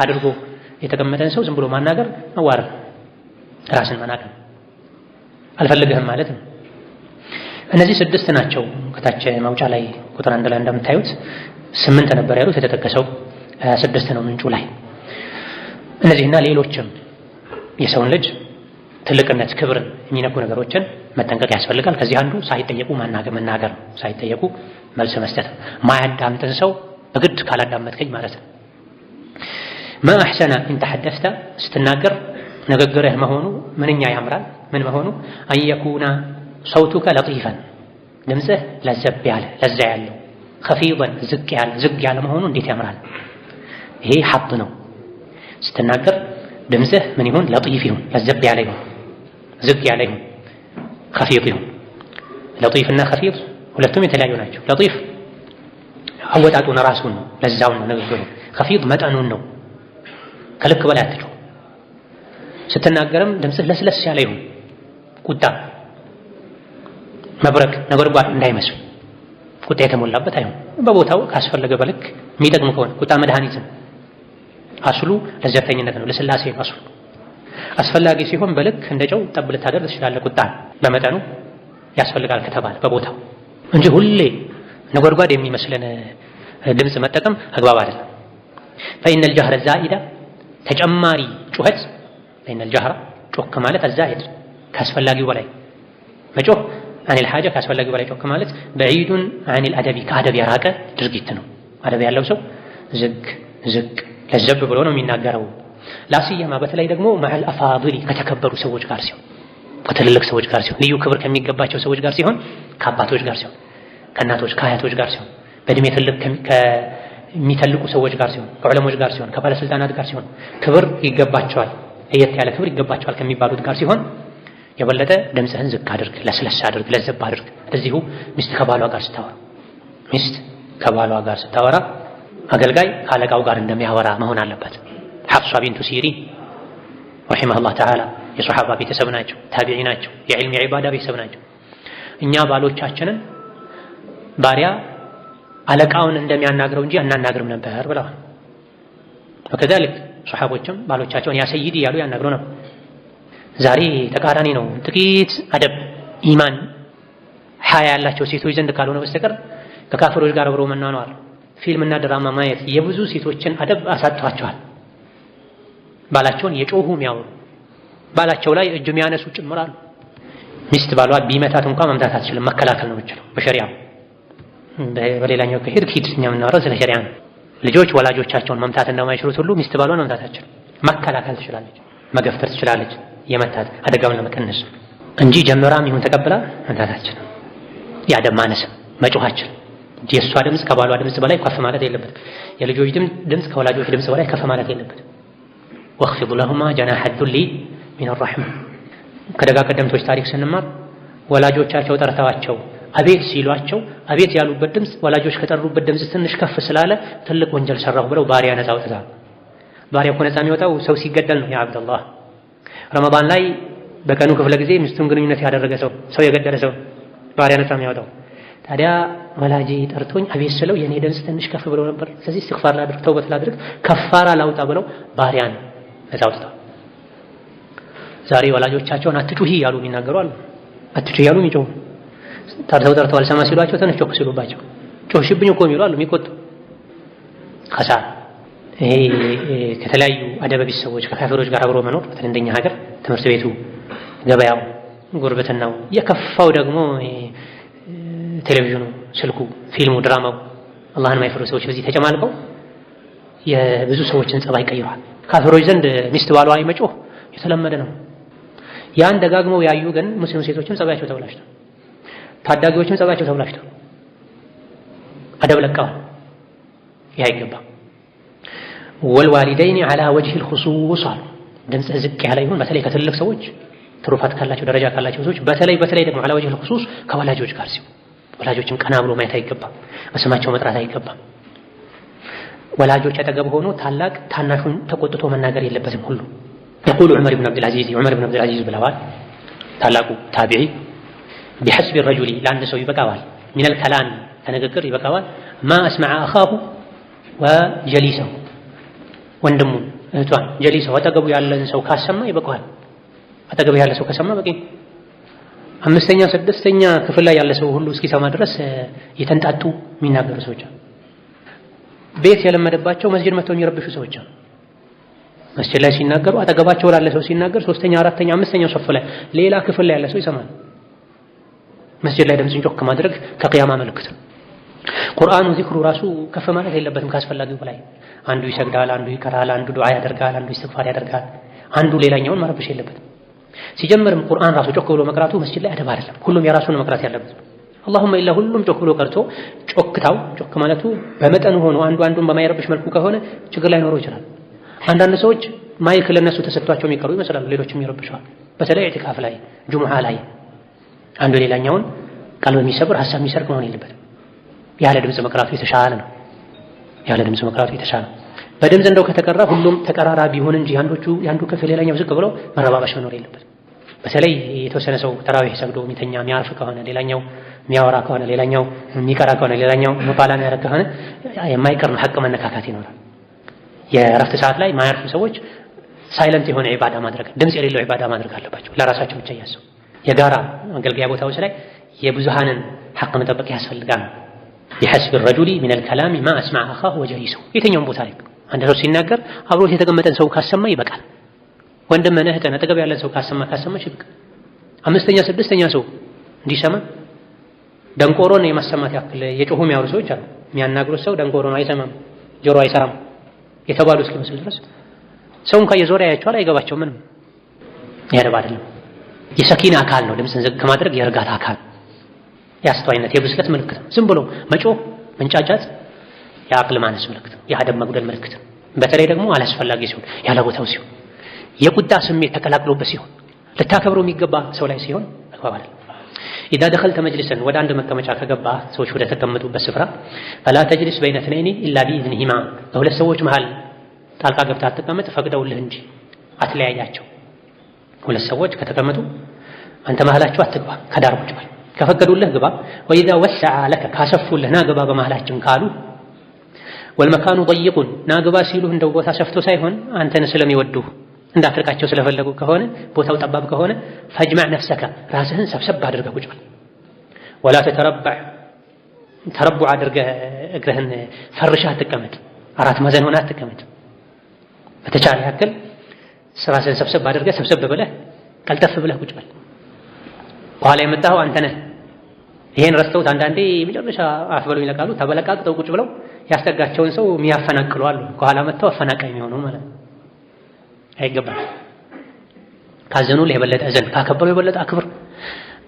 [SPEAKER 1] አድርጎ የተቀመጠን ሰው ዝም ብሎ ማናገር መዋረድ፣ ራስን መናቅ፣ አልፈልግህም ማለት ነው። እነዚህ 6 ናቸው። ከታች ማውጫ ላይ ቁጥር 1 ላይ እንደምታዩት 8 ነበር ያሉት፣ የተጠቀሰው 6 ነው ምንጩ ላይ። እነዚህና ሌሎችም የሰውን ልጅ ትልቅነት ክብርን የሚነኩ ነገሮችን መጠንቀቅ ያስፈልጋል። ከዚህ አንዱ ሳይጠየቁ መናገር ነው። ሳይጠየቁ መልስ መስጠት ነው። ማያዳምጥን ሰው በግድ ካላዳመጥከኝ ማለት ነው። ማ አሕሰነ ኢን ተሐደስተ ስትናገር ንግግርህ መሆኑ ምንኛ ያምራል። ምን መሆኑ አንየኩና ሰውቱከ ለጢፈን ድምፅህ ለዘብ ያለ ለዛ ያለው ከፊደን ዝግ ያለ መሆኑ እንዴት ያምራል። ይሄ ሐቅ ነው። ስትናገር ድምፅህ ምን ይሁን? ለጢፍ ይሁን፣ ለዘብ ያለ ይሁን፣ ዝግ ያለ ይሁን፣ ከፊድ ይሁን። ለጢፍና ከፊድ ሁለቱም የተለያዩ ናቸው። ለጢፍ አወጣጡን ራሱን ነው፣ ለዛውን ነው ንግግሩ። ከፊድ መጠኑን ነው። ከልክ በላይ አትጮህ። ስትናገርም ድምፅህ ለስለስ ያለ ይሁን። ቁጣ መብረቅ ነጎድጓድ እንዳይመስል ቁጣ የተሞላበት አይሁን። በቦታው ካስፈለገ በልክ የሚጠቅም ከሆነ ቁጣ መድኃኒት ነው። አስሉ ለዘብተኝነት ነው፣ ለስላሴ ነው አስሉ። አስፈላጊ ሲሆን በልክ እንደ ጨው ጠብ ልታደርግ ትችላለህ። ቁጣ በመጠኑ ያስፈልጋል ከተባለ በቦታው እንጂ ሁሌ ነጎድጓድ የሚመስለን ድምፅ መጠቀም አግባብ አይደለም። فإن الجهر الزائد ተጨማሪ ጩኸት فإن الجهر ጮክ ማለት الزائد ካስፈላጊው በላይ መጮህ عن الحاجة ካስፈላጊው በላይ ጮክ ማለት بعيد عن الأدب ከአደብ የራቀ ድርጊት ነው። አደብ ያለው ሰው ዝግ ለዘብ ብሎ ነው የሚናገረው። ላሲየማ በተለይ ደግሞ መዐል አፋዲል ከተከበሩ ሰዎች ጋር ሲሆን፣ ከትልልቅ ሰዎች ጋር ሲሆን፣ ልዩ ክብር ከሚገባቸው ሰዎች ጋር ሲሆን፣ ከአባቶች ጋር ሲሆን፣ ከእናቶች ከአያቶች ጋር ሲሆን፣ በእድሜ ትልቅ ከሚተልቁ ሰዎች ጋር ሲሆን፣ ከዑለሞች ጋር ሲሆን፣ ከባለስልጣናት ጋር ሲሆን፣ ክብር ይገባቸዋል፣ ለየት ያለ ክብር ይገባቸዋል ከሚባሉት ጋር ሲሆን የበለጠ ድምፅህን ዝቅ አድርግ፣ ለስለስ አድርግ፣ ለዘብ አድርግ። እዚሁ ሚስት ከባሏ ጋር ስታወራ አገልጋይ ከአለቃው ጋር እንደሚያወራ መሆን አለበት። ሐፍሷ ቢንቱ ሲሪን ረሒመሁላህ ተዓላ የሶሓባ ቤተሰብ ናቸው፣ ታቢዒ ናቸው፣ የዕልም የዒባዳ ቤተሰብ ናቸው። እኛ ባሎቻችንን ባሪያ አለቃውን እንደሚያናግረው እንጂ አናናግርም ነበር ብለዋል። ወከዛሊክ ሶሓቦችም ባሎቻቸውን ያ ሰይዲ እያሉ ያናግሩ ነበር። ዛሬ ተቃራኒ ነው። ጥቂት አደብ ኢማን ሀያ ያላቸው ሴቶች ዘንድ ካልሆነ በስተቀር ከካፍሮች ጋር አብሮ መኗኗር፣ ፊልምና ድራማ ማየት የብዙ ሴቶችን አደብ አሳጥቷቸዋል። ባላቸውን የጮሁ የሚያወሩ ባላቸው ላይ እጅ የሚያነሱ ጭምራሉ። ሚስት ባሏ ቢመታት እንኳን መምታት አትችልም፣ መከላከል ነው የምትችለው በሸሪዓ። በሌላኛው ከሄድ እኛ የምናወራው ስለ ሸሪዓ ነው። ልጆች ወላጆቻቸውን መምታት እንደማይችሉት ሁሉ ሚስት ባሏን መምታት አትችልም፣ መከላከል ትችላለች፣ መገፍተር ትችላለች። የመታት አደጋውን ለመቀነስ እንጂ ጀምራም ይሁን ተቀብላ መምታት አትችልም። የአደብ ማነስ መጮኻችን እንጂ የእሷ ድምፅ ከባሏ ድምፅ በላይ ከፍ ማለት የለበትም። የልጆች ድምፅ ከወላጆች ድምፅ በላይ ከፍ ማለት የለበትም። ወኽፊድ ለሁማ ጀናሐ ዙሊ ሚነ ረሕማ። ከደጋ ቀደምቶች ታሪክ ስንማር ወላጆቻቸው ጠርተዋቸው አቤት ሲሏቸው አቤት ያሉበት ድምፅ ወላጆች ከጠሩበት ድምፅ ትንሽ ከፍ ስላለ ትልቅ ወንጀል ሰራሁ ብለው ባሪያ ነፃ አውጥተዋል። ባሪያ እኮ ነፃ የሚወጣው ሰው ሲገደል ነው። ያ አብደላህ ረመዳን ላይ በቀኑ ክፍለ ጊዜ ሚስቱን ግንኙነት ያደረገ ሰው የገደለ ሰው ባሪያ ነፃ የሚያወጣው። ታዲያ ወላጄ ጠርቶኝ አቤት ስለው የኔ ድምፅ ትንሽ ከፍ ብሎ ነበር፣ ስለዚህ እስትግፋር ላድርግ፣ ተውበት ላድርግ፣ ከፋራ ላውጣ ብለው ባሪያን ነፃ አውጥተዋል። ዛሬ ወላጆቻቸውን አትጩሂ ያሉ የሚናገሩ አሉ። አትጩሂ ያሉ የሚጮሁ ጠርተው አልሰማ ሲሏቸው ትንሽ ጮክ ሲሉባቸው ጮህሽብኝ እኮ የሚሉ አሉ፣ የሚቆጡ ከሳር። ይሄ ከተለያዩ አደበቢስ ሰዎች ከካፊሮች ጋር አብሮ መኖር በተለይ እንደኛ ሀገር ትምህርት ቤቱ፣ ገበያው፣ ጉርብትናው የከፋው ደግሞ ቴሌቪዥኑ፣ ስልኩ፣ ፊልሙ፣ ድራማው አላህን የማይፈሩ ሰዎች በዚህ ተጨማልቀው የብዙ ሰዎችን ጸባይ ቀይሯል። ካፊሮች ዘንድ ሚስት ባሏ መጮህ የተለመደ ነው። ያን ደጋግመው ያዩ ግን ሙስሊም ሴቶችም ጸባያቸው ተበላሽቷል። ታዳጊዎችም ጸባያቸው ተበላሽቷል። አደብ ለቀዋል። ይህ አይገባም። ወልዋሊደይኒ ዐላ ወጅሂል ኹሱስ አሉ። ድምፅ ዝቅ ያለ ይሁን በተለይ ከትልቅ ሰዎች ትሩፋት ካላቸው ደረጃ ካላቸው ሰዎች በተለይ ደግሞ ዐላ ወጅሂል ኹሱስ ከወላጆች ጋር ሲሆን ወላጆችን ቀና ብሎ ማየት አይገባም። በስማቸው መጥራት አይገባም። ወላጆች አጠገብ ሆኖ ታላቅ ታናሹን ተቆጥቶ መናገር የለበትም። ሁሉ يقول عمر بن عبد العزيز ብለዋል ታላቁ ታቢዒ ቢሐስቢ الرجل ለአንድ ሰው ይበቃዋል ሚነል ከላም ከንግግር ይበቃዋል ማ አስመዐ አኻሁ ወጀሊሰሁ ወንድሙ እህቷን ጀሊሰሁ አጠገቡ ያለን ሰው ካሰማ ይበቃዋል። አጠገቡ ያለ ሰው ከሰማ በቂ። አምስተኛ ስድስተኛ ክፍል ላይ ያለ ሰው ሁሉ እስኪሰማ ድረስ የተንጣጡ የሚናገሩ ሰዎች አሉ። ቤት የለመደባቸው መስጂድ መጥተው የሚረብሹ ሰዎች አሉ። መስጂድ ላይ ሲናገሩ አጠገባቸው ላለ ሰው ሲናገር ሶስተኛ፣ አራተኛ፣ አምስተኛው ሶፍ ላይ ሌላ ክፍል ላይ ያለ ሰው ይሰማል። መስጂድ ላይ ድምፅን ጮክ ማድረግ ከቅያማ ምልክት ነው። ቁርአኑ ዚክሩ ራሱ ከፍ ማለት የለበትም ካስፈላጊው በላይ። አንዱ ይሰግዳል፣ አንዱ ይቀራል፣ አንዱ ዱዓ ያደርጋል፣ አንዱ ኢስቲግፋር ያደርጋል። አንዱ ሌላኛውን ማረብሽ የለበትም። ሲጀምርም ቁርአን ራሱ ጮክ ብሎ መቅራቱ መስጂድ ላይ አደብ አይደለም። ሁሉም የራሱን መቅራት ያለበት። አላሁመ ኢላ ሁሉም ጮክ ብሎ ቀርቶ ጮክ ማለቱ በመጠኑ ሆኖ አንዱን በማይረብሽ መልኩ ከሆነ ችግር ላይ ኖረው ይችላል። አንዳንድ ሰዎች ማይክ ለነሱ ተሰጥቷቸው የሚቀሩ ይመስላሉ፣ ሌሎችም ይረብሻሉ። በተለይ ኢዕቲካፍ ላይ ጁሙዓ ላይ አንዱ ሌላኛውን ቀልብ የሚሰብር ሐሳብ የሚሰርቅ መሆን የለበትም። ያለ ድምፅ መቅራቱ የተሻለ ነው። በድምፅ እንደው ከተቀራ ሁሉም ተቀራራቢ ቢሆን እንጂ ያንዱ ከፍ ሌላኛው ዝቅ ብሎ መረባበሽ መኖር የለበትም። በተለይ የተወሰነ ሰው ተራዊህ ሰግዶ የሚተኛ የሚያርፍ ከሆነ ሌላኛው የሚያወራ ከሆነ ሌላኛው የሚቀራ ከሆነ ሌላኛው ሙጣላ የሚያደርግ ከሆነ የማይቀር ነው ሐቅ መነካካት ይኖራል። የእረፍት ሰዓት ላይ ማያርፉ ሰዎች ሳይለንት የሆነ ዒባዳ ማድረግ ድምፅ የሌለው ዒባዳ ማድረግ አለባቸው። ለራሳቸው ብቻ እያሰቡ የጋራ አገልግያ ቦታዎች ላይ የብዙሃንን ሐቅ መጠበቅ ያስፈልጋል። ቢሐስቢ الرجل من الكلام ما أسمع أخاه وجليسه የትኛውም ቦታ ላይ አንድ ሰው ሲናገር አብሮት የተቀመጠን ሰው ካሰማ ይበቃል። ወንድምህን እህትህን አጠገብ ያለን ሰው ካሰማች ይበቃል። አምስተኛ ስድስተኛ ሰው እንዲሰማ ደንቆሮን የማሰማት ያክል የጮሁ የሚያወሩ ሰዎች አሉ። የሚያናግሩት ሰው ደንቆሮ ነው፣ አይሰማም፣ ጆሮ አይሰራም የተባሉ እስኪመስል ድረስ ሰው እንኳን የዞር ያያቸዋል፣ አይገባቸው ምንም። ያደብ አይደለም። የሰኪና አካል ነው። ድምፅን ዝቅ ከማድረግ የእርጋታ አካል፣ የአስተዋይነት የብስለት ምልክት ነው። ዝም ብሎ መጮህ መንጫጫት የአቅል ማነስ ምልክት ነው፣ የአደብ መጉደል ምልክት ነው። በተለይ ደግሞ አላስፈላጊ ሲሆን ያለ ቦታው ሲሆን የቁጣ ስሜት ተቀላቅሎበት ሲሆን ልታከብረው የሚገባ ሰው ላይ ሲሆን አግባብ አይደለም። ኢዛ ደኸልተ መጅሊሰን ወደ አንድ መቀመጫ ከገባ ሰዎች ወደ ተቀመጡበት ስፍራ ፈላ ተጅሊስ በይነ እትነይኒ ኢላ ቢኢዝኒሂማ በሁለት ሰዎች መሃል ጣልቃ ገብተህ አትቀመጥ ፈቅደውልህ እንጂ አትለያያቸው። ሁለት ሰዎች ከተቀመጡ አንተ መሃላቸው አትግባ፣ ከዳር ቁጭ በል። ከፈቀዱልህ ግባ። ወኢዛ ወሰዐ ለከ ካሰፉልህ ና ግባ በመሃላችን ካሉ ወልመካኑ ضيቁን ና ግባ ሲሉህ እንደው ቦታ ሰፍቶ ሳይሆን አንተን ስለሚወዱህ እንዳትርቃቸው ስለፈለጉ ከሆነ ቦታው ጠባብ ከሆነ ፈጅመዕ ነፍሰከ ራስህን ሰብሰብ አድርገህ ቁጭ በል። ወላ ተረቡዕ አድርገህ እግርህን ፈርሻ አትቀመጥ፣ አራት ማዕዘን ሆነህ አትቀመጥ። በተቻለ ያክል ራስህን ሰብሰብ አድርገህ ሰብሰብ ብለህ ቀልጠፍ ብለህ ቁጭ በል። በኋላ የመጣኸው አንተ ነህ። ይሄን ረስተውት አንዳንዴ መጨረሻ አፍበለው ይለቃሉ። ተበለቃቅጠው ቁጭ ብለው ያስጠጋቸውን ሰው የሚያፈናቅሉ አሉ። ከኋላ መጥተው አፈናቃይ የሚሆኑ ማለት ነው። አይገባም። ካዘኑልህ የበለጠ እዘን፣ ካከበሩ የበለጠ አክብር።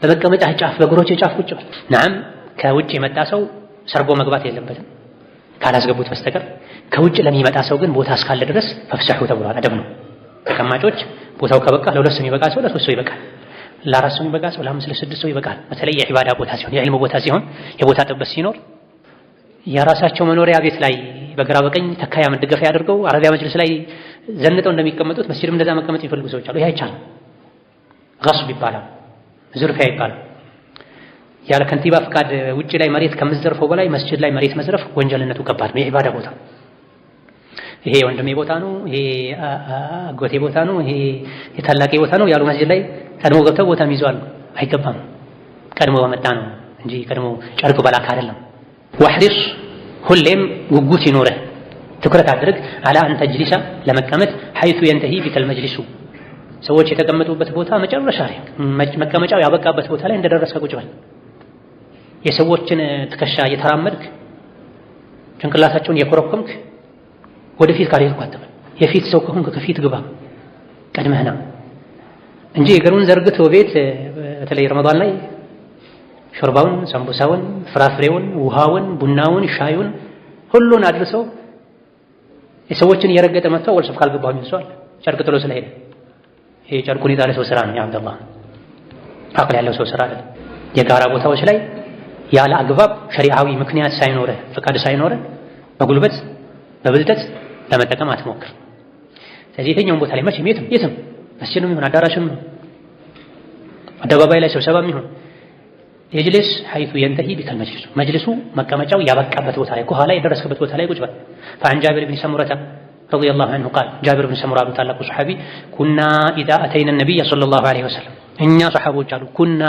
[SPEAKER 1] በመቀመጫ ጫፍ በእግሮች ጫፍ ቁጭ በል። ናም ከውጭ የመጣ ሰው ሰርጎ መግባት የለበትም ካላስገቡት በስተቀር። ከውጭ ለሚመጣ ሰው ግን ቦታ እስካለ ድረስ ፈፍሰሑ ተብሏል። አደብ ነው። ተቀማጮች ቦታው ከበቃ ለሁለት ሰው የሚበቃ ሰው ለሶስት ሰው ይበቃል። ለአራት ሰው የሚበቃ ሰው ለአምስት ለስድስት ሰው ይበቃል። በተለይ የዒባዳ ቦታ ሲሆን የዕልም ቦታ ሲሆን የቦታ ጥበት ሲኖር የራሳቸው መኖሪያ ቤት ላይ በግራ በቀኝ ተካያ መደገፊያ አድርገው አረቢያ መጅልስ ላይ ዘንጠው እንደሚቀመጡት መስጂድም እንደዛ መቀመጥ የሚፈልጉ ሰዎች አሉ። ይሄ አይቻልም። ገስብ ይባላል፣ ዝርፊያ ይባላል። ያለ ከንቲባ ፍቃድ ውጪ ላይ መሬት ከምትዘርፈው በላይ መስጂድ ላይ መሬት መዝረፍ ወንጀልነቱ ከባድ ነው። የዒባዳ ቦታ ይሄ ወንድሜ ቦታ ነው፣ ይሄ አጎቴ ቦታ ነው፣ ይሄ የታላቄ ቦታ ነው ያሉ መስጂድ ላይ ቀድሞ ገብተው ቦታ ይይዛሉ። አይገባም። ቀድሞ በመጣ ነው እንጂ ቀድሞ ጨርቅ በላክ አይደለም። ወሕሪስ ሁሌም ጉጉት ይኖርህ ትኩረት አድርግ አላ አንተ ጅሊሳ ለመቀመጥ ሐይቱ የንተሂ ቢከል መጅሊሱ ሰዎች የተቀመጡበት ቦታ መጨረሻ ላይ መቀመጫው ያበቃበት ቦታ ላይ እንደደረስከ ቁጭ በል። የሰዎችን ትከሻ እየተራመድክ ጭንቅላታቸውን የኮረኮምክ ወደፊት ካልሄድኩ አትበል። የፊት ሰው ከሆንክ ከፊት ግባ ቀድመህና እንጂ እግሩን ዘርግቶ ቤት በተለይ ረመዳን ላይ ሾርባውን፣ ሰንቡሳውን፣ ፍራፍሬውን፣ ውሃውን፣ ቡናውን፣ ሻዩን ሁሉን አድርሰው የሰዎችን እየረገጠ መጥተው ወልሰፍ ካልገባው ይመስላል ጨርቅ ጥሎ ስለሄደ ይሄ ጨርቁን የጣለ ሰው ስራ ነው። ያአብደላህ አቅል ያለው ሰው ስራ አይደለም። የጋራ ቦታዎች ላይ ያለ አግባብ ሸሪዓዊ ምክንያት ሳይኖር ፍቃድ ሳይኖር በጉልበት በብልጠት ለመጠቀም አትሞክር። ስለዚህ የትኛውም ቦታ ላይ መቼም የትም መስጂድም ይሁን አዳራሽም አደባባይ ላይ ስብሰባም ይሁን የጅልስ ሐይቱ የንተሂ ቢከል መጅሊሱ መጅሊሱ መቀመጫው ያበቃበት ቦታ ላይ ከኋላ የደረስክበት ቦታ ላይ ቁጭ በል። فعن جابر بن سمرة رضي الله عنه قال جابر بن سمرة ታላቁ ሱሐቢ كنا إذا أتينا النبي صلى الله عليه وسلم እኛ ሱሐቦች አሉ ኩና